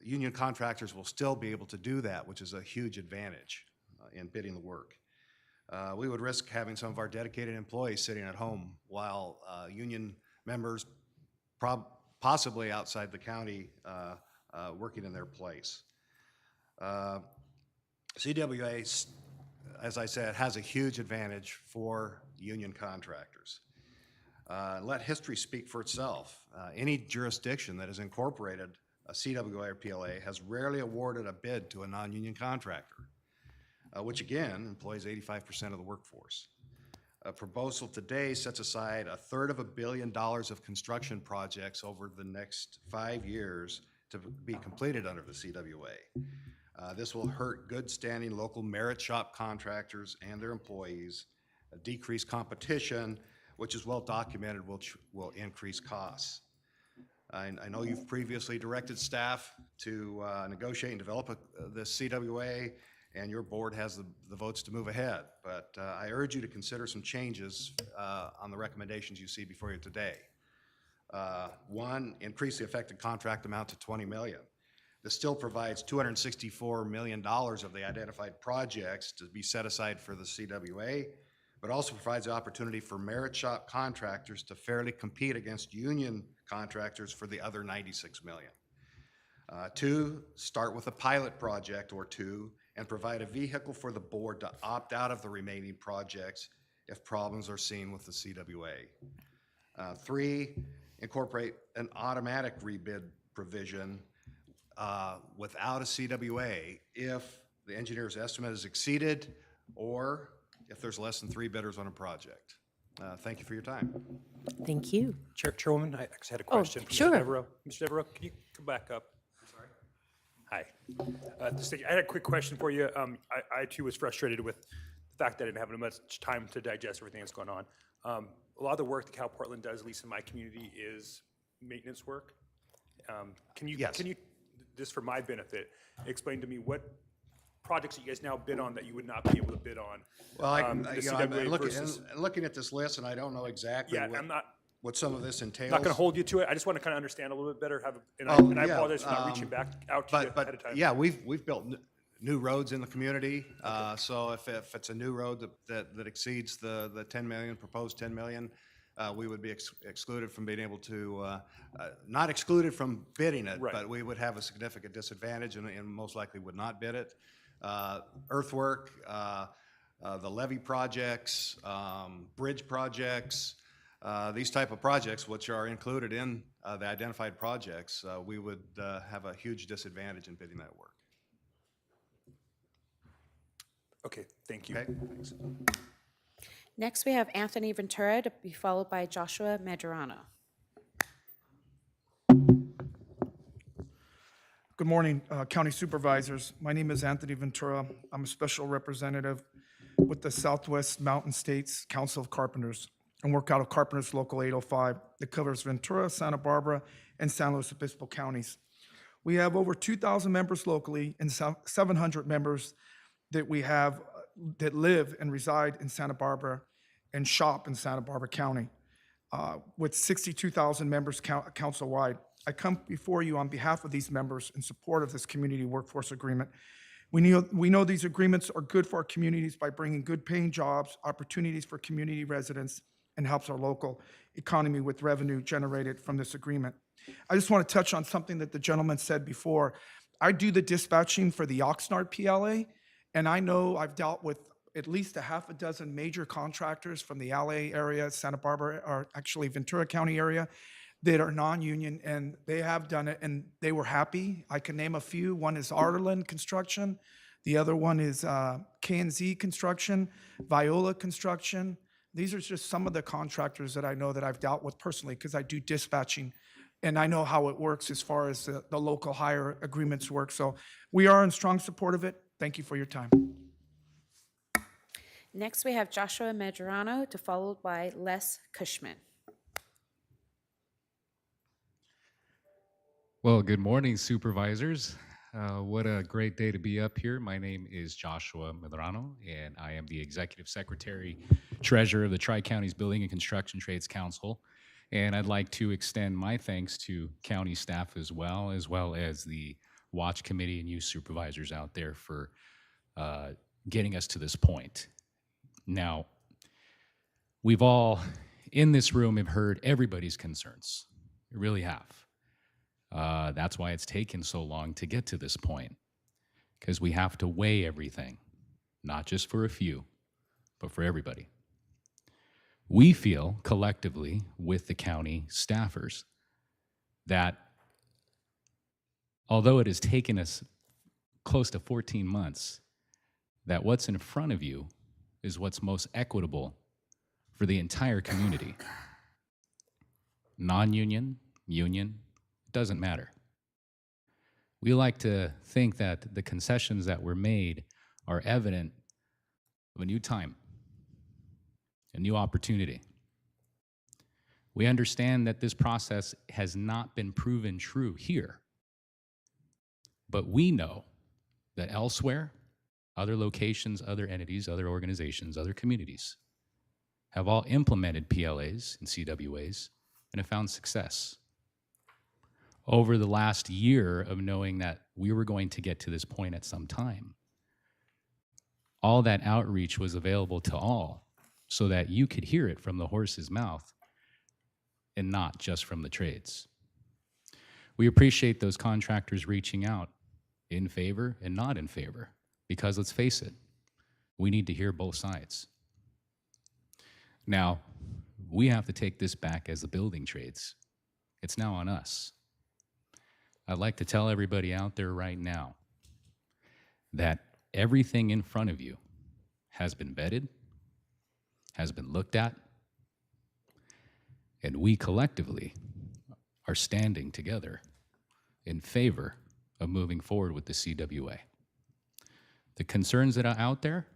Union contractors will still be able to do that, which is a huge advantage in bidding the work. We would risk having some of our dedicated employees sitting at home while union members possibly outside the county working in their place. CWA, as I said, has a huge advantage for union contractors. Let history speak for itself. Any jurisdiction that has incorporated a CWA or PLA has rarely awarded a bid to a non-union contractor, which again employs 85% of the workforce. A proposal today sets aside $350 million of construction projects over the next 5 years to be completed under the CWA. This will hurt good standing local merit shop contractors and their employees, decrease competition, which is well documented, which will increase costs. I know you've previously directed staff to negotiate and develop this CWA, and your board has the votes to move ahead. But I urge you to consider some changes on the recommendations you see before you today. One, increase the affected contract amount to 20 million. This still provides $264 million of the identified projects to be set aside for the CWA, but also provides the opportunity for merit shop contractors to fairly compete against union contractors for the other 96 million. Two, start with a pilot project or two and provide a vehicle for the board to opt out of the remaining projects if problems are seen with the CWA. Three, incorporate an automatic rebid provision without a CWA if the engineer's estimate is exceeded or if there's less than 3 bidders on a project. Thank you for your time. Thank you. Chairwoman, I actually had a question. for sure. Mr. Devereaux. Mr. Devereaux, can you come back up? I'm sorry. Hi. I had a quick question for you. I too was frustrated with the fact that I didn't have much time to digest everything that's going on. A lot of the work that Cal Portland does, at least in my community, is maintenance work. Can you, just for my benefit, explain to me what projects you guys now bid on that you would not be able to bid on? Well, I'm versus- looking at this list, and I don't know exactly Yeah, I'm not what some of this entails. not going to hold you to it. I just want to kind of understand a little bit better. And I apologize for not reaching back out to you ahead of time. Yeah, we've built new roads in the community. So if it's a new road that exceeds the 10 million, proposed 10 million, we would be excluded from being able to, not excluded from bidding it, Right. but we would have a significant disadvantage and most likely would not bid it. Earthwork, the levee projects, bridge projects, these type of projects, which are included in the identified projects, we would have a huge disadvantage in bidding that work. Okay, thank you. Okay, thanks. Next, we have Anthony Ventura to be followed by Joshua Medrano. Good morning, County Supervisors. My name is Anthony Ventura. I'm a special representative with the Southwest Mountain States Council of Carpenters and work out of Carpenters Local 805 that covers Ventura, Santa Barbara, and San Luis Obispo counties. We have over 2,000 members locally and 700 members that we have that live and reside in Santa Barbara and shop in Santa Barbara County. With 62,000 members council-wide, I come before you on behalf of these members in support of this community workforce agreement. We know these agreements are good for our communities by bringing good paying jobs, opportunities for community residents, and helps our local economy with revenue generated from this agreement. I just want to touch on something that the gentleman said before. I do the dispatching for the Oxnard PLA, and I know I've dealt with at least a half a dozen major contractors from the LA area, Santa Barbara, or actually Ventura County area, that are non-union, and they have done it, and they were happy. I can name a few. One is Arlen Construction. The other one is K&Z Construction, Viola Construction. These are just some of the contractors that I know that I've dealt with personally because I do dispatching, and I know how it works as far as the local hire agreements work. So we are in strong support of it. Thank you for your time. Next, we have Joshua Medrano to followed by Les Cushman. Well, good morning, supervisors. What a great day to be up here. My name is Joshua Medrano, and I am the Executive Secretary, Treasurer of the Tri-Counties Building and Construction Trades Council. And I'd like to extend my thanks to county staff as well as the Watch Committee and you supervisors out there for getting us to this point. Now, we've all in this room have heard everybody's concerns. We really have. That's why it's taken so long to get to this point, because we have to weigh everything, not just for a few, but for everybody. We feel collectively with the county staffers that although it has taken us close to 14 months, that what's in front of you is what's most equitable for the entire community. Non-union, union, doesn't matter. We like to think that the concessions that were made are evident of a new time, a new opportunity. We understand that this process has not been proven true here, but we know that elsewhere, other locations, other entities, other organizations, other communities have all implemented PLAs and CWAs and have found success. Over the last year of knowing that we were going to get to this point at some time, all that outreach was available to all so that you could hear it from the horse's mouth and not just from the trades. We appreciate those contractors reaching out in favor and not in favor, because let's face it, we need to hear both sides. Now, we have to take this back as the building trades. It's now on us. I'd like to tell everybody out there right now that everything in front of you has been vetted, has been looked at, and we collectively are standing together in favor of moving forward with the CWA. The concerns that are out there,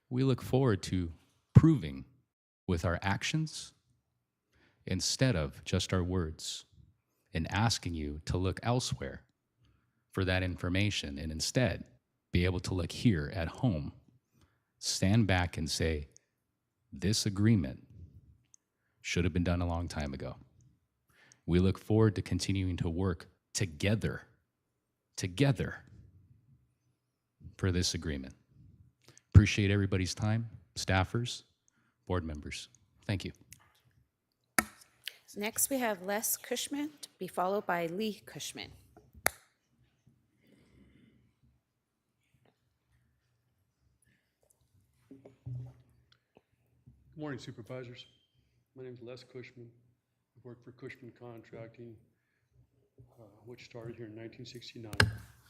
we look forward to proving with our actions instead of just our words, and asking you to look elsewhere for that information and instead be able to look here at home, stand back and say, this agreement should have been done a long time ago. We look forward to continuing to work together for this agreement. Appreciate everybody's time, staffers, board members. Thank you. Next, we have Les Cushman, to be followed by Lee Cushman. Good morning, Supervisors. My name is Les Cushman. I've worked for Cushman Contracting, which started here in 1969.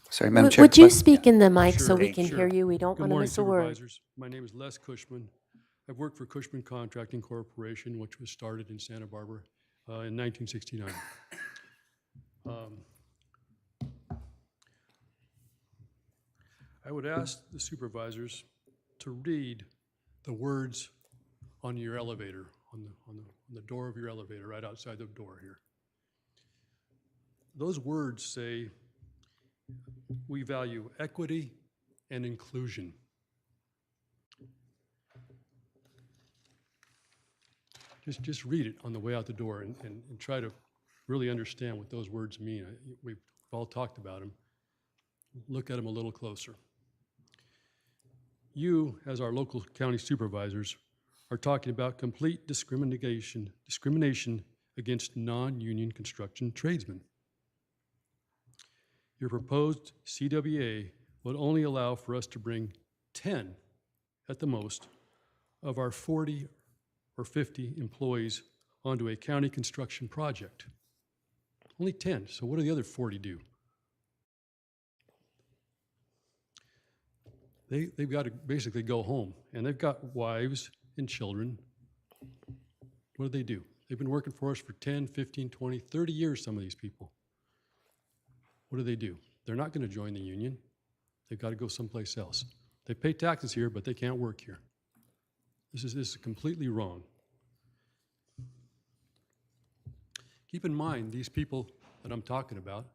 Sorry, Madam Chair. Would you speak in the mic so Sure, we can sure. hear you? We don't Good want to morning, miss a word. Supervisors. My name is Les Cushman. I've worked for Cushman Contracting Corporation, which was started in Santa Barbara in 1969. I would ask the supervisors to read the words on your elevator, on the door of your elevator, right outside the door here. Those words say, we value equity and inclusion. Just read it on the way out the door and try to really understand what those words mean. We've all talked about them. Look at them a little closer. You, as our local county supervisors, are talking about complete discrimination against non-union construction tradesmen. Your proposed CWA would only allow for us to bring 10, at the most, of our 40 or 50 employees onto a county construction project. Only 10, so what do the other 40 do? They've got to basically go home, and they've got wives and children. What do? They've been working for us for 10, 15, 20, 30 years, some of these people. What do? They're not going to join the union. They've got to go someplace else. They pay taxes here, but they can't work here. This is completely wrong. Keep in mind, these people that I'm talking about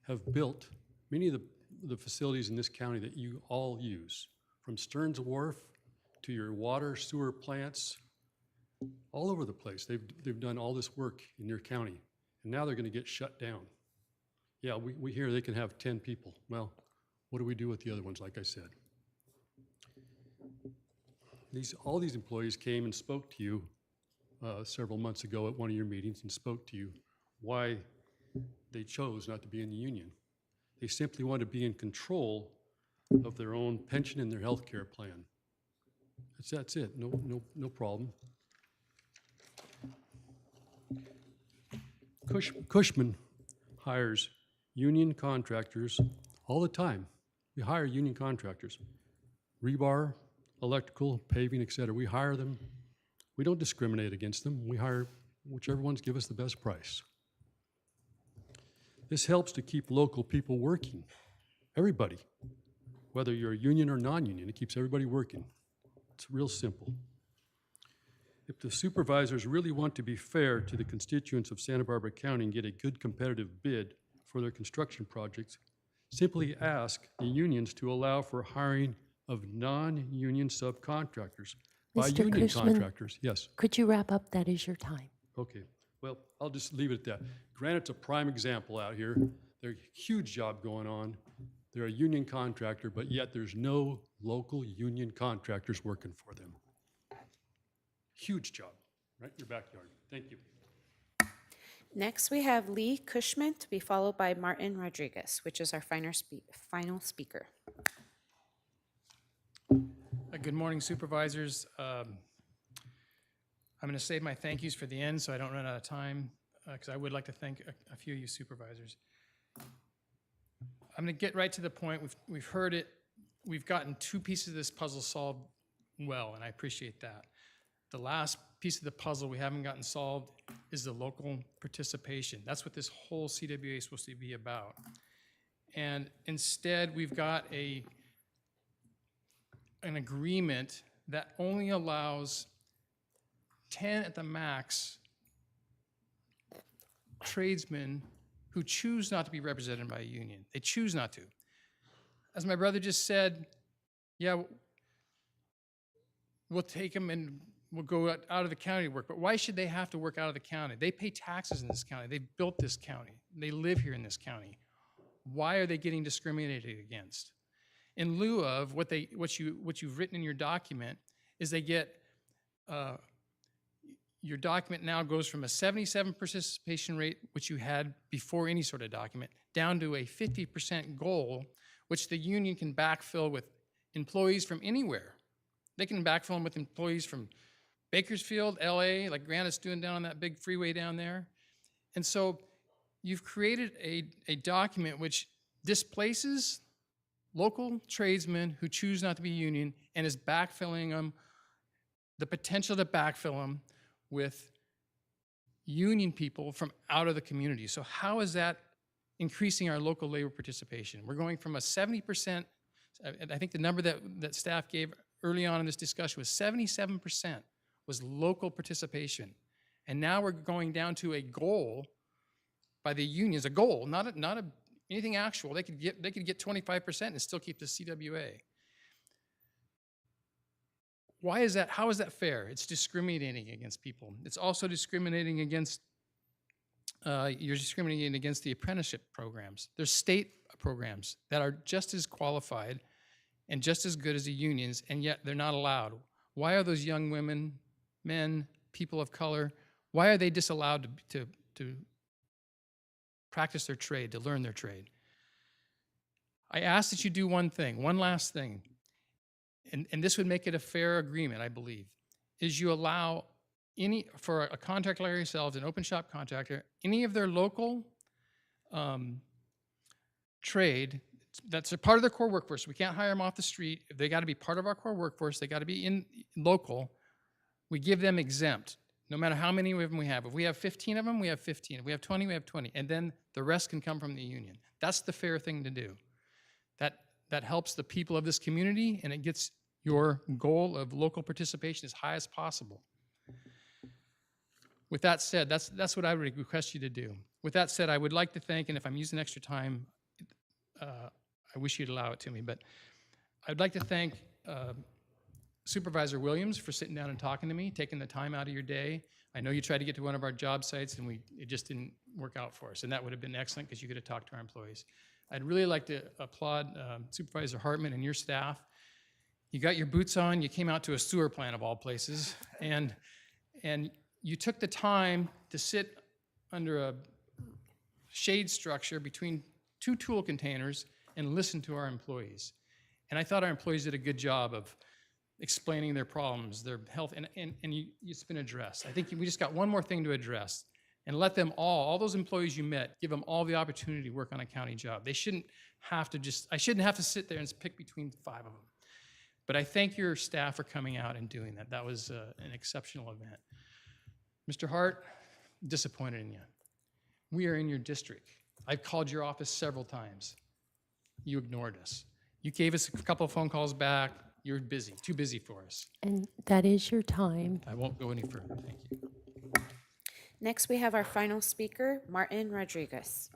have built many of the facilities in this county that you all use, from Stearns Wharf to your water, sewer plants, all over the place. They've done all this work in your county, and now they're going to get shut down. Yeah, we hear they can have 10 people. Well, what do we do with the other ones, like I said? All these employees came and spoke to you several months ago at one of your meetings and spoke to you why they chose not to be in the union. They simply want to be in control of their own pension and their health care plan. That's it. No problem. Cushman hires union contractors all the time. We hire union contractors. Rebar, electrical, paving, et cetera. We hire them. We don't discriminate against them. We hire whichever ones give us the best price. This helps to keep local people working. Everybody. Whether you're a union or non-union, it keeps everybody working. It's real simple. If the supervisors really want to be fair to the constituents of Santa Barbara County and get a good competitive bid for their construction projects, simply ask the unions to allow for hiring of non-union subcontractors by Mr. union Cushman, contractors. Yes. could you wrap up? That is your time. Okay. Well, I'll just leave it at that. Granite's a prime example out here. There's a huge job going on. They're a union contractor, but yet there's no local union contractors working for them. Huge job, right in your backyard. Thank you. Next, we have Lee Cushman to be followed by Martin Rodriguez, which is our final speaker. Good morning, supervisors. I'm going to save my thank yous for the end so I don't run out of time, because I would like to thank a few of you supervisors. I'm going to get right to the point. We've heard it. We've gotten two pieces of this puzzle solved well, and I appreciate that. The last piece of the puzzle we haven't gotten solved is the local participation. That's what this whole CWA is supposed to be about. And instead, we've got an agreement that only allows 10 at the max tradesmen who choose not to be represented by a union. They choose not to. As my brother just said, yeah, we'll take them and we'll go out of the county to work. But why should they have to work out of the county? They pay taxes in this county. They've built this county. They live here in this county. Why are they getting discriminated against? In lieu of what you've written in your document is they get, your document now goes from a 77% participation rate, which you had before any sort of document, down to a 50% goal, which the union can backfill with employees from anywhere. They can backfill them with employees from Bakersfield, LA, like Granite's doing down on that big freeway down there. And so you've created a document which displaces local tradesmen who choose not to be union and is backfilling them, the potential to backfill them with union people from out of the community. So how is that increasing our local labor participation? We're going from a 70%, I think the number that staff gave early on in this discussion was 77% was local participation. And now we're going down to a goal by the unions, a goal, not anything actual. They could get 25% and still keep the CWA. Why is that? How is that fair? It's discriminating against people. It's also discriminating against, you're discriminating against the apprenticeship programs. There's state programs that are just as qualified and just as good as the unions, and yet they're not allowed. Why are those young women, men, people of color, why are they disallowed to practice their trade, to learn their trade? I ask that you do one thing, one last thing, and this would make it a fair agreement, I believe, is you allow for a contractor like yourselves, an open shop contractor, any of their local trade that's a part of their core workforce. We can't hire them off the street. If they got to be part of our core workforce, they got to be in local. We give them exempt, no matter how many of them we have. If we have 15 of them, we have 15. If we have 20, we have 20. And then the rest can come from the union. That's the fair thing to do. That helps the people of this community, and it gets your goal of local participation as high as possible. With that said, that's what I would request you to do. With that said, I would like to thank, and if I'm using extra time, I wish you'd allow it to me, but I'd like to thank Supervisor Williams for sitting down and talking to me, taking the time out of your day. I know you tried to get to one of our job sites and it just didn't work out for us, and that would have been excellent because you could have talked to our employees. I'd really like to applaud Supervisor Hartman and your staff. You got your boots on, you came out to a sewer plant of all places, and you took the time to sit under a shade structure between two tool containers and listen to our employees. And I thought our employees did a good job of explaining their problems, their health, and it's been addressed. I think we just got one more thing to address, and let them all those employees you met, give them all the opportunity to work on a county job. They shouldn't have to I shouldn't have to sit there and pick between 5 of them. But I thank your staff for coming out and doing that. That was an exceptional event. Mr. Hart, disappointed in you. We are in your district. I've called your office several times. You ignored us. You gave us a couple of phone calls back. You're busy, too busy for us. And that is your time. I won't go any further. Thank you. Next, we have our final speaker, Martin Rodriguez.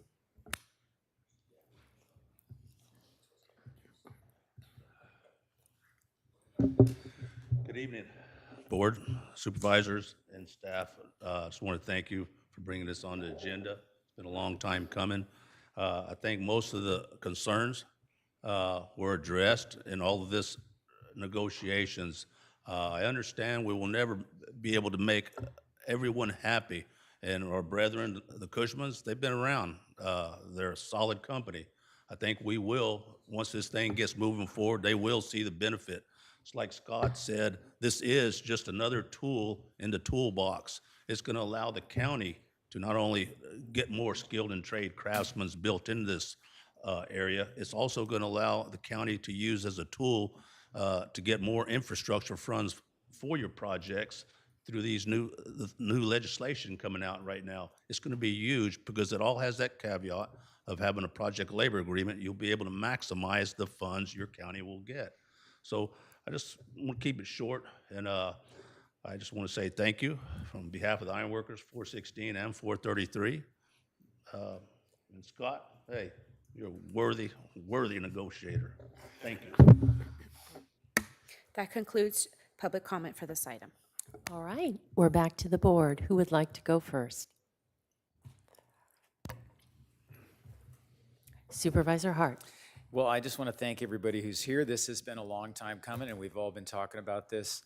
Good evening, board, supervisors, and staff. Just want to thank you for bringing this on the agenda. It's been a long time coming. I think most of the concerns were addressed in all of this negotiations. I understand we will never be able to make everyone happy, and our brethren, the Cushmans, they've been around. They're a solid company. I think we will, once this thing gets moving forward, they will see the benefit. It's like Scott said, this is just another tool in the toolbox. It's going to allow the county to not only get more skilled and trade craftsmen built in this area, it's also going to allow the county to use as a tool to get more infrastructure funds for your projects through these new legislation coming out right now. It's going to be huge because it all has that caveat of having a project labor agreement. You'll be able to maximize the funds your county will get. So I just want to keep it short, and I just want to say thank you from behalf of the Ironworkers 416 and 433. And Scott, hey, you're a worthy negotiator. Thank you. That concludes public comment for this item. All right, we're back to the board. Who would like to go first? Supervisor Hart. Well, I just want to thank everybody who's here. This has been a long time coming, and we've all been talking about this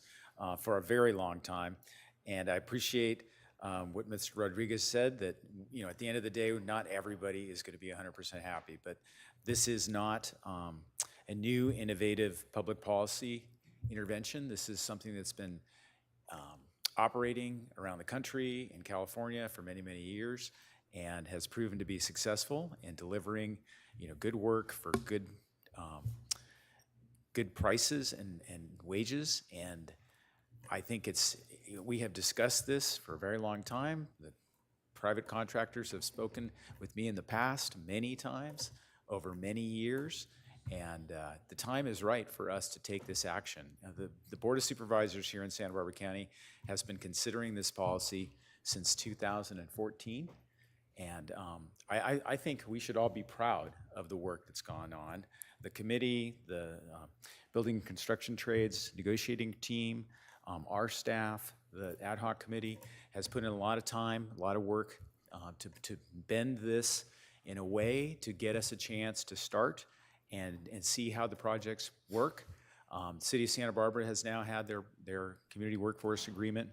for a very long time. And I appreciate what Mr. Rodriguez said, that at the end of the day, not everybody is going to be 100% happy. But this is not a new, innovative public policy intervention. This is something that's been operating around the country in California for many, many years, and has proven to be successful in delivering, good work for good prices and wages. And I think we have discussed this for a very long time. The private contractors have spoken with me in the past many times over many years, and the time is right for us to take this action. The Board of Supervisors here in Santa Barbara County has been considering this policy since 2014. And I think we should all be proud of the work that's gone on. The committee, the Building and Construction Trades negotiating team, our staff, the ad hoc committee has put in a lot of time, a lot of work to bend this in a way to get us a chance to start and see how the projects work. The City of Santa Barbara has now had their community workforce agreement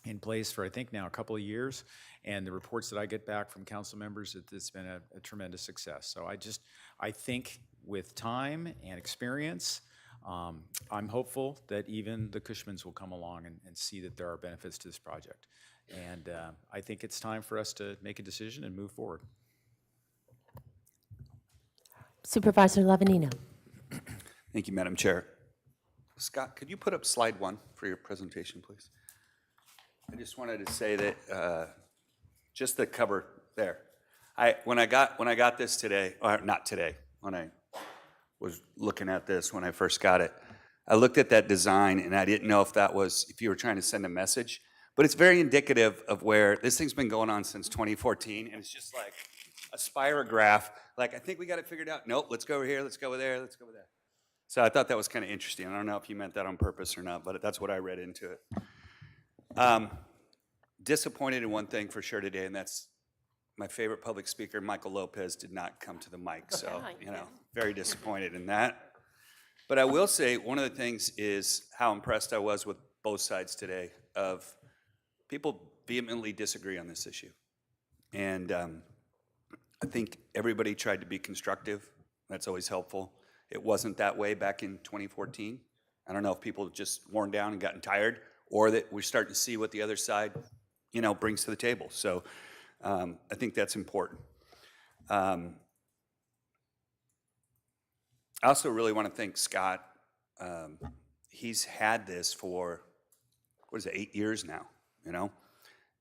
in place for, I think, now a couple of years, and the reports that I get back from council members, it's been a tremendous success. So I think with time and experience, I'm hopeful that even the Cushmans will come along and see that there are benefits to this project. And I think it's time for us to make a decision and move forward. Supervisor Lavanino. Thank you, Madam Chair. Scott, could you put up slide 1 for your presentation, please? I just wanted to say that just the cover there. When I got this today, or not today, when I was looking at this when I first got it, I looked at that design and I didn't know if you were trying to send a message, but it's very indicative of where this thing's been going on since 2014, and it's just like a spirograph. Like, I think we got it figured out. Nope, let's go over here, let's go over there, let's go over there. So I thought that was kind of interesting. I don't know if you meant that on purpose or not, but that's what I read into it. Disappointed in one thing for sure today, and that's my favorite public speaker, Michael Lopez, did not come to the mic. So, very disappointed in that. But I will say one of the things is how impressed I was with both sides today of people vehemently disagree on this issue. And I think everybody tried to be constructive. That's always helpful. It wasn't that way back in 2014. I don't know if people just worn down and gotten tired, or that we're starting to see what the other side, brings to the table. So I think that's important. I also really want to thank Scott. He's had this for, 8 years now,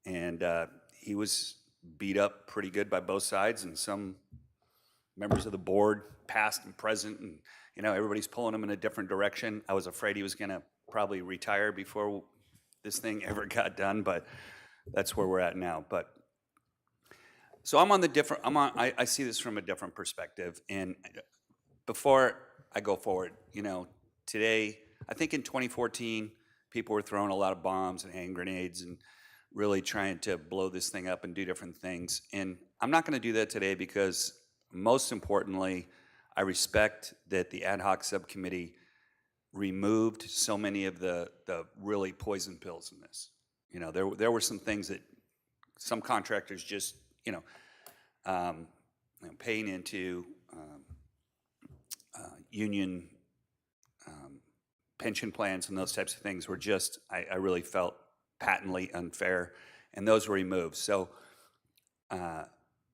and he was beat up pretty good by both sides, and some members of the board, past and present, and everybody's pulling him in a different direction. I was afraid he was going to probably retire before this thing ever got done, but that's where we're at now. But so I see this from a different perspective. And before I go forward, today, I think in 2014, people were throwing a lot of bombs and hand grenades and really trying to blow this thing up and do different things. And I'm not going to do that today because, most importantly, I respect that the ad hoc subcommittee removed so many of the really poison pills in this. You know, there were some things that some contractors just, paying into union pension plans and those types of things were just, I really felt patently unfair, and those were removed. So, I'm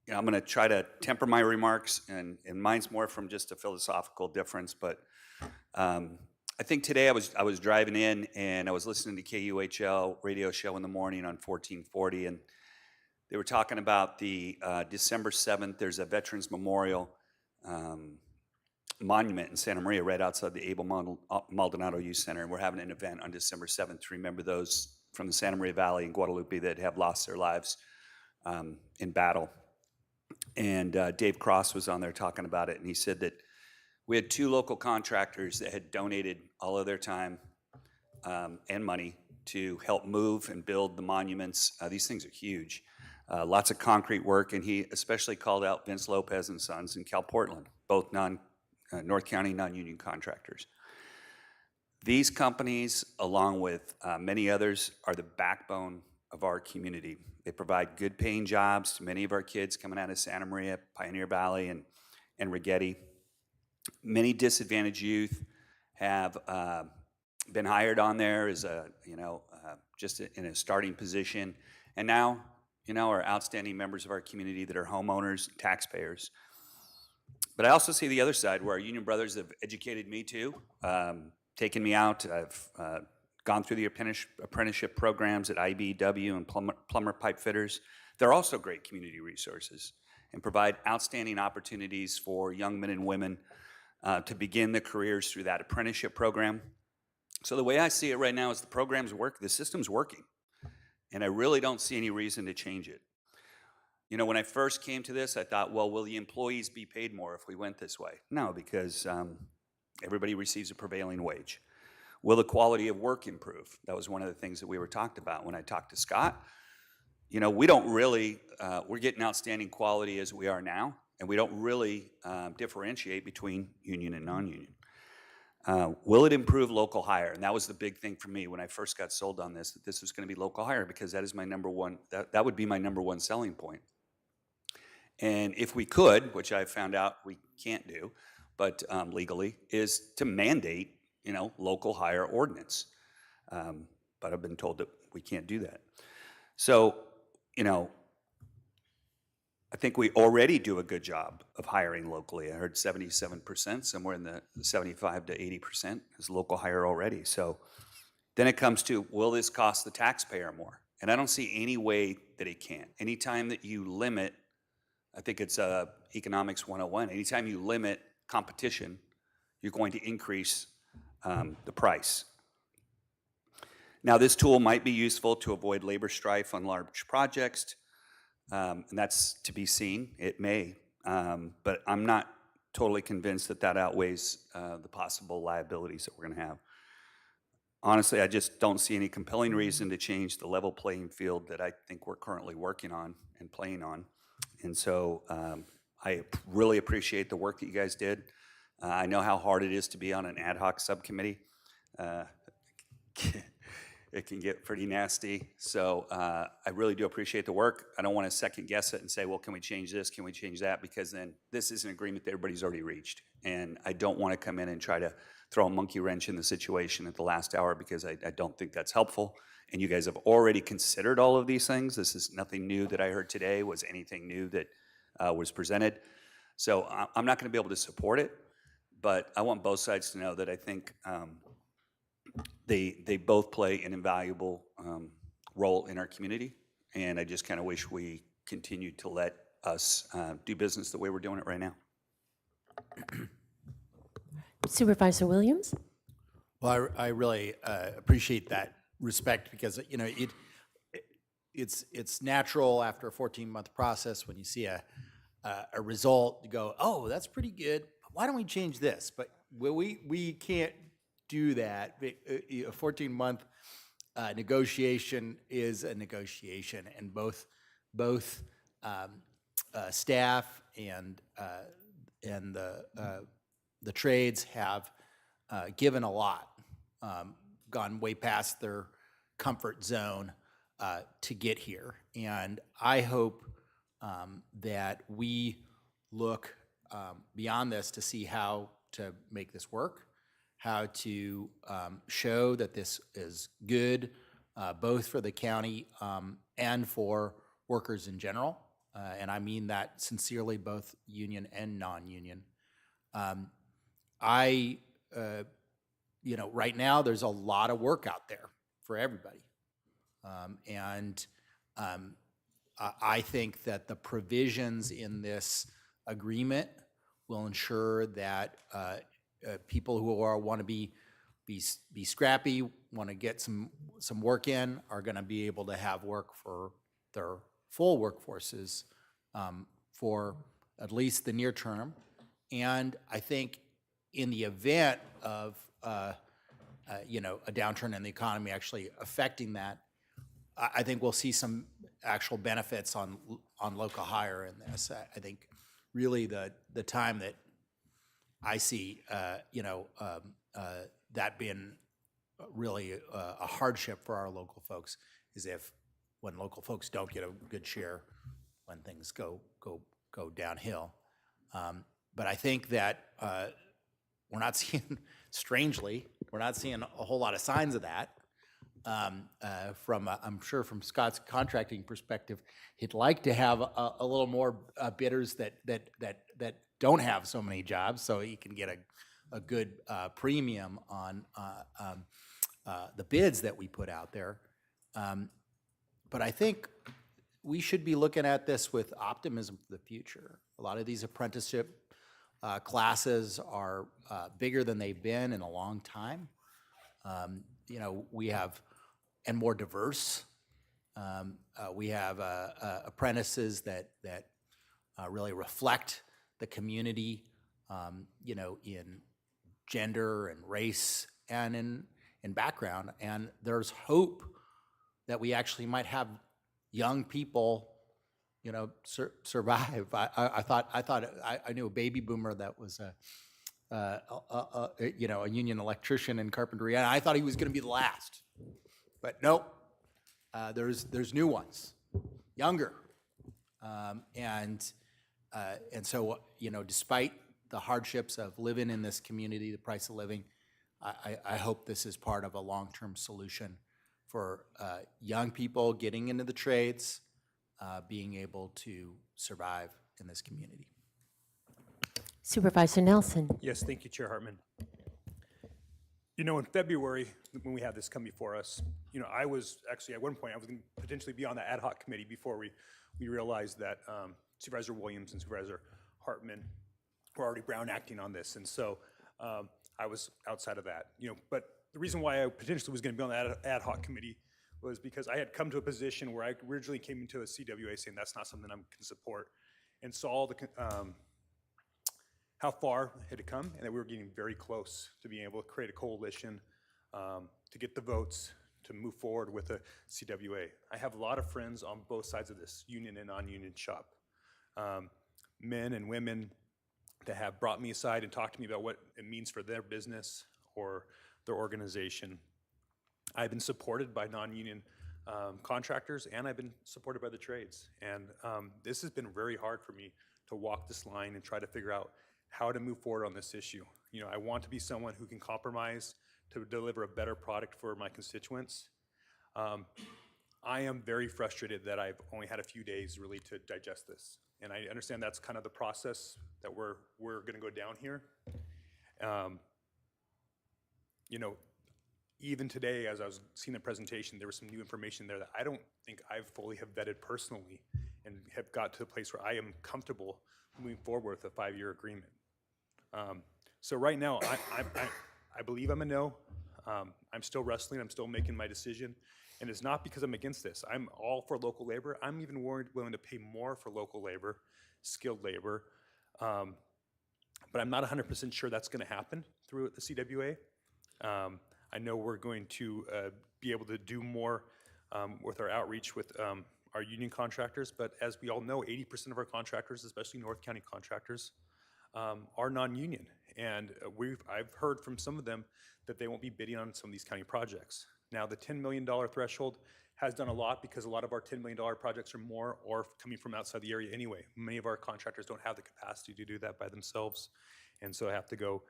going to try to temper my remarks, and mine's more from just a philosophical difference. But I think today I was driving in and I was listening to KUHL radio show in the morning on 1440, and they were talking about the December 7th. There's a Veterans Memorial monument in Santa Maria right outside the Abel Maldonado Youth Center, and we're having an event on December 7th to remember those from the Santa Maria Valley and Guadalupe that have lost their lives in battle. And Dave Cross was on there talking about it, and he said that we had 2 local contractors that had donated all of their time and money to help move and build the monuments. These things are huge. Lots of concrete work, and he especially called out Vince Lopez and Sons in Cal Portland, both North County non-union contractors. These companies, along with many others, are the backbone of our community. They provide good paying jobs to many of our kids coming out of Santa Maria, Pioneer Valley, and Rigetti. Many disadvantaged youth have been hired on there as just in a starting position, and now, are outstanding members of our community that are homeowners, taxpayers. But I also see the other side where our union brothers have educated me too, taken me out. I've gone through the apprenticeship programs at IBEW and plumber pipe fitters. They're also great community resources and provide outstanding opportunities for young men and women to begin their careers through that apprenticeship program. So the way I see it right now is the programs work, the system's working, and I really don't see any reason to change it. When I first came to this, I thought, well, will the employees be paid more if we went this way? No, because everybody receives a prevailing wage. Will the quality of work improve? That was one of the things that we were talked about when I talked to Scott. We don't really, we're getting outstanding quality as we are now, and we don't really differentiate between union and non-union. Will it improve local hire? And that was the big thing for me when I first got sold on this, that this was going to be local hire, because that is my number one, that would be my number one selling point. And if we could, which I found out we can't do, but legally, is to mandate, local hire ordinance. But I've been told that we can't do that. So, I think we already do a good job of hiring locally. I heard 77%, somewhere in the 75 to 80% is local hire already. So then it comes to, will this cost the taxpayer more? And I don't see any way that it can. Anytime that you limit, I think it's economics 101, anytime you limit competition, you're going to increase the price. Now, this tool might be useful to avoid labor strife on large projects, and that's to be seen. It may, but I'm not totally convinced that that outweighs the possible liabilities that we're going to have. Honestly, I just don't see any compelling reason to change the level playing field that I think we're currently working on and playing on. And so I really appreciate the work that you guys did. I know how hard it is to be on an ad hoc subcommittee. It can get pretty nasty. So I really do appreciate the work. I don't want to second guess it and say, well, can we change this? Can we change that? Because then this is an agreement that everybody's already reached. And I don't want to come in and try to throw a monkey wrench in the situation at the last hour, because I don't think that's helpful. And you guys have already considered all of these things. This is nothing new that I heard today, was anything new that was presented. So I'm not going to be able to support it, but I want both sides to know that I think they both play an invaluable role in our community, and I just kind of wish we continued to let us do business the way we're doing it right now. Supervisor Williams? Well, I really appreciate that respect, because it's natural after a 14-month process when you see a result to go, oh, that's pretty good. Why don't we change this? But we can't do that. A 14-month negotiation is a negotiation, and both staff and the trades have given a lot, gone way past their comfort zone to get here. And I hope that we look beyond this to see how to make this work, how to show that this is good, both for the county and for workers in general. And I mean that sincerely, both union and non-union. Right now there's a lot of work out there for everybody. I think that the provisions in this agreement will ensure that people who want to be scrappy, want to get some work in, are going to be able to have work for their full workforces for at least the near term. And I think in the event of a downturn in the economy actually affecting that, I think we'll see some actual benefits on local hire in this. I think really the time that I see that being really a hardship for our local folks is when local folks don't get a good share when things go downhill. But I think that we're not seeing, strangely, we're not seeing a whole lot of signs of that. I'm sure from Scott's contracting perspective, he'd like to have a little more bidders that don't have so many jobs, so he can get a good premium on the bids that we put out there. But I think we should be looking at this with optimism for the future. A lot of these apprenticeship classes are bigger than they've been in a long time. We have, and more diverse. We have apprentices that really reflect the community, in gender and race and in background. And there's hope that we actually might have young people, survive. I knew a baby boomer that was a union electrician in carpentry, and I thought he was going to be the last. But nope, there's new ones, younger, and so despite the hardships of living in this community, the price of living, I hope this is part of a long-term solution for young people getting into the trades, being able to survive in this community. Supervisor Nelson. Yes, thank you, Chair Hartman. In February, when we had this come before us, I was actually, at one point, I was going to potentially be on the ad hoc committee before we realized that Supervisor Williams and Supervisor Hartman were already Brown acting on this. And so I was outside of that. But the reason why I potentially was going to be on the ad hoc committee was because I had come to a position where I originally came into a CWA saying that's not something I can support, and saw how far it had come, and that we were getting very close to being able to create a coalition to get the votes to move forward with a CWA. I have a lot of friends on both sides of this, union and non-union shop, men and women that have brought me aside and talked to me about what it means for their business or their organization. I've been supported by non-union contractors, and I've been supported by the trades. And this has been very hard for me to walk this line and try to figure out how to move forward on this issue. I want to be someone who can compromise to deliver a better product for my constituents. I am very frustrated that I've only had a few days really to digest this. And I understand that's kind of the process that we're going to go down here. Even today, as I was seeing the presentation, there was some new information there that I don't think I've fully have vetted personally and have got to a place where I am comfortable moving forward with a 5-year agreement. So right now, I believe I'm a no. I'm still wrestling. I'm still making my decision. And it's not because I'm against this. I'm all for local labor. I'm even willing to pay more for local labor, skilled labor. But I'm not 100% sure that's going to happen through the CWA. I know we're going to be able to do more with our outreach with our union contractors. But as we all know, 80% of our contractors, especially North County contractors, are non-union. And I've heard from some of them that they won't be bidding on some of these county projects. Now, the $10 million threshold has done a lot because a lot of our $10 million projects are more or coming from outside the area anyway. Many of our contractors don't have the capacity to do that by themselves. And so I have to go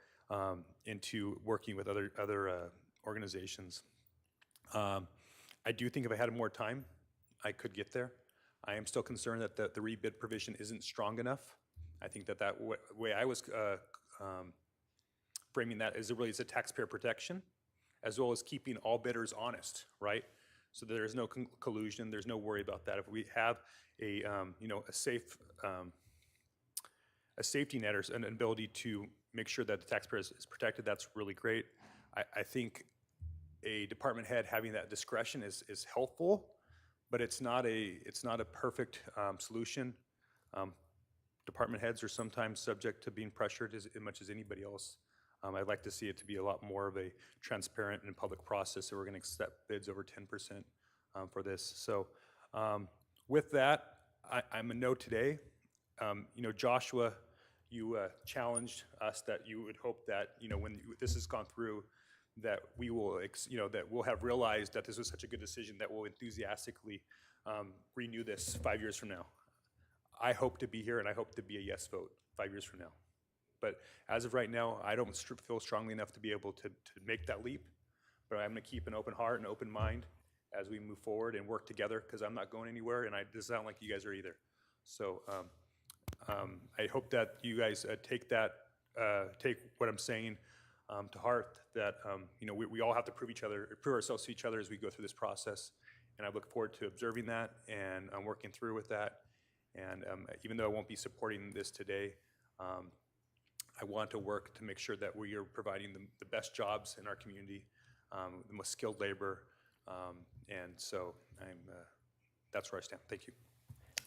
into working with other organizations. I do think if I had more time, I could get there. I am still concerned that the rebid provision isn't strong enough. I think that way I was framing that is really as a taxpayer protection, as well as keeping all bidders honest, right? So there is no collusion, there's no worry about that. If we have a safety net or an ability to make sure that the taxpayer is protected, that's really great. I think a department head having that discretion is helpful, but it's not a perfect solution. Department heads are sometimes subject to being pressured as much as anybody else. I'd like to see it to be a lot more of a transparent and public process, so we're going to accept bids over 10% for this. So with that, I'm a no today. Joshua, you challenged us that you would hope that, when this has gone through, that we will, that we'll have realized that this was such a good decision that we'll enthusiastically renew this 5 years from now. I hope to be here, and I hope to be a yes vote 5 years from now. But as of right now, I don't feel strongly enough to be able to make that leap. But I'm going to keep an open heart and open mind as we move forward and work together, because I'm not going anywhere, and it doesn't sound like you guys are either. So I hope that you guys take what I'm saying to heart, that we all have to prove ourselves to each other as we go through this process. And I look forward to observing that and working through with that. And even though I won't be supporting this today, I want to work to make sure that we are providing the best jobs in our community, the most skilled labor. And so that's where I stand. Thank you.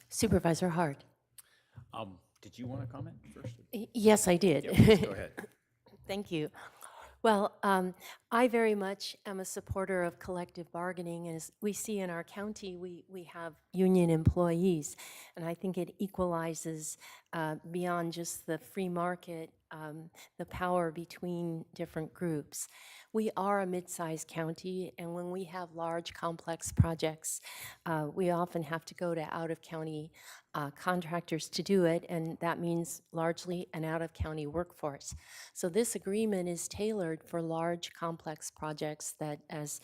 Supervisor Hart. Did you want to comment first? Yes, I did. Yeah, please go ahead. Thank you. Well, I very much am a supporter of collective bargaining. As we see in our county, we have union employees, and I think it equalizes beyond just the free market, the power between different groups. We are a mid-sized county, and when we have large, complex projects, we often have to go to out-of-county contractors to do it, and that means largely an out-of-county workforce. So this agreement is tailored for large, complex projects that, as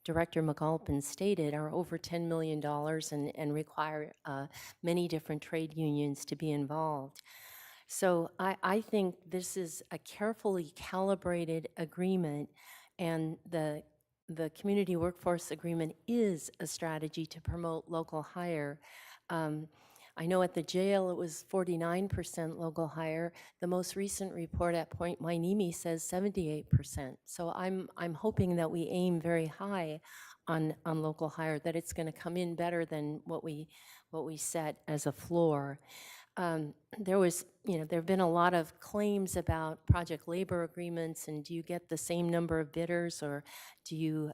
Director McAlpin stated, are over $10 million and require many different trade unions to be involved. So I think this is a carefully calibrated agreement, and the community workforce agreement is a strategy to promote local hire. I know at the jail it was 49% local hire. The most recent report at Point Wainimi says 78%. So I'm hoping that we aim very high on local hire, that it's going to come in better than what we set as a floor. There have been a lot of claims about project labor agreements, and do you get the same number of bidders, or do you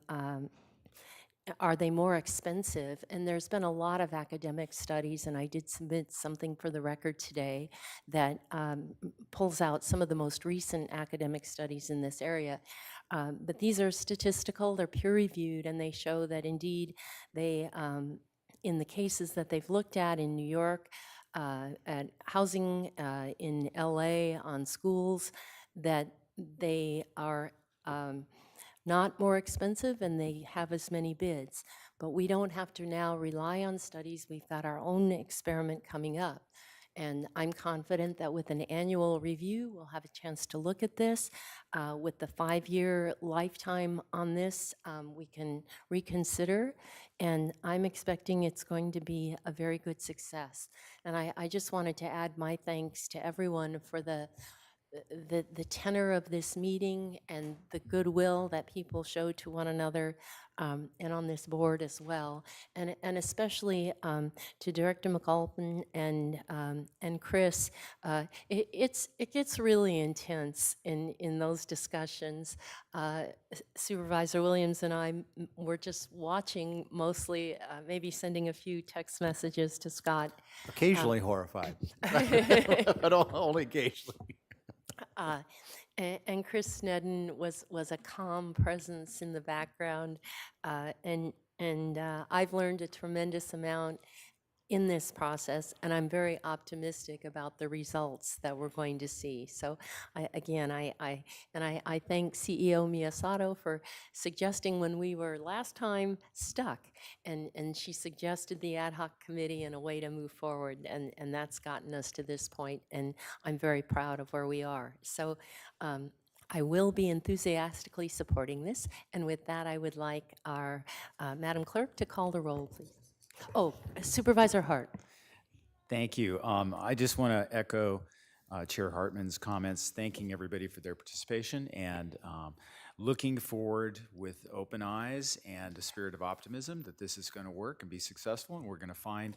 are they more expensive? And there's been a lot of academic studies, and I did submit something for the record today that pulls out some of the most recent academic studies in this area. But these are statistical, they're peer-reviewed, and they show that indeed they, in the cases that they've looked at in New York, at housing, in LA, on schools, that they are not more expensive and they have as many bids. But we don't have to now rely on studies. We've got our own experiment coming up. And I'm confident that with an annual review, we'll have a chance to look at this. With the 5-year lifetime on this, we can reconsider. And I'm expecting it's going to be a very good success. And I just wanted to add my thanks to everyone for the the tenor of this meeting and the goodwill that people show to one another, and on this board as well, and especially to Director McAlpin and Chris. It gets really intense in those discussions. Supervisor Williams and I were just watching mostly, maybe sending a few text messages to Scott. Occasionally horrified, but only occasionally. And Chris Snedden was a calm presence in the background, and I've learned a tremendous amount in this process, and I'm very optimistic about the results that we're going to see. So I thank CEO Miyasato for suggesting when we were last time stuck, and she suggested the ad hoc committee and a way to move forward, and that's gotten us to this point, and I'm very proud of where we are. So I will be enthusiastically supporting this, and with that, I would like our Madam Clerk to call the roll, please. Oh, Supervisor Hart. Thank you. I just want to echo Chair Hartman's comments, thanking everybody for their participation and looking forward with open eyes and a spirit of optimism that this is going to work and be successful, and we're going to find,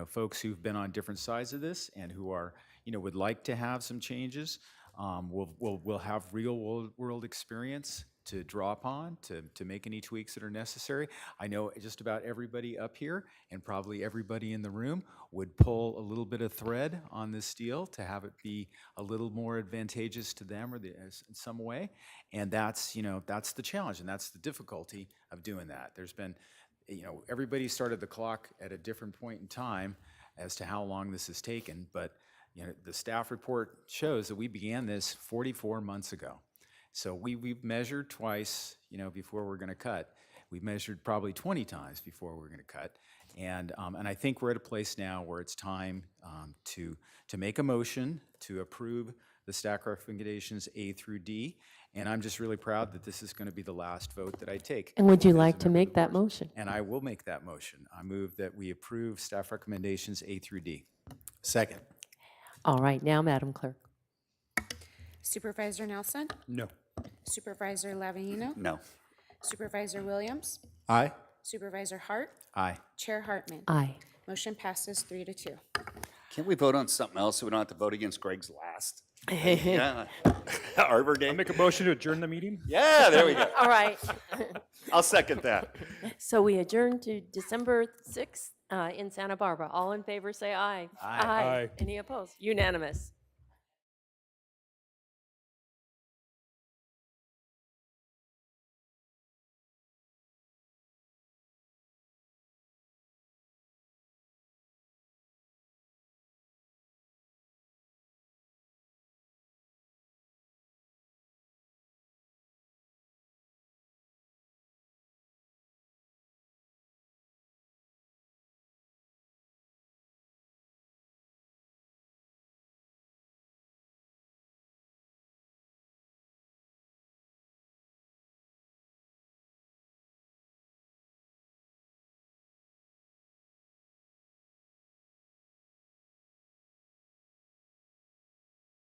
folks who've been on different sides of this and who are, would like to have some changes. We'll have real world experience to draw upon to make any tweaks that are necessary. I know just about everybody up here and probably everybody in the room would pull a little bit of thread on this deal to have it be a little more advantageous to them or in some way. And that's the challenge and that's the difficulty of doing that. There's been, everybody started the clock at a different point in time as to how long this has taken, but the staff report shows that we began this 44 months ago. So we've measured twice, before we're going to cut. We've measured probably 20 times before we're going to cut. And I think we're at a place now where it's time to make a motion to approve the staff recommendations A through D. And I'm just really proud that this is going to be the last vote that I take. And would you like to make that motion? And I will make that motion. I move that we approve staff recommendations A through D. Second. All right, now, Madam Clerk. Supervisor Nelson? No. Supervisor Lavahino? No. Supervisor Williams? Aye. Supervisor Hart? Aye. Chair Hartman? Aye. Motion passes 3-2. Can't we vote on something else so we don't have to vote against Greg's last? Yeah. Arbor Day. I'll make a motion to adjourn the meeting. Yeah, there we go. All right. I'll second that. So we adjourn to December 6th in Santa Barbara. All in favor, say aye. Aye. Aye. Any opposed? Unanimous.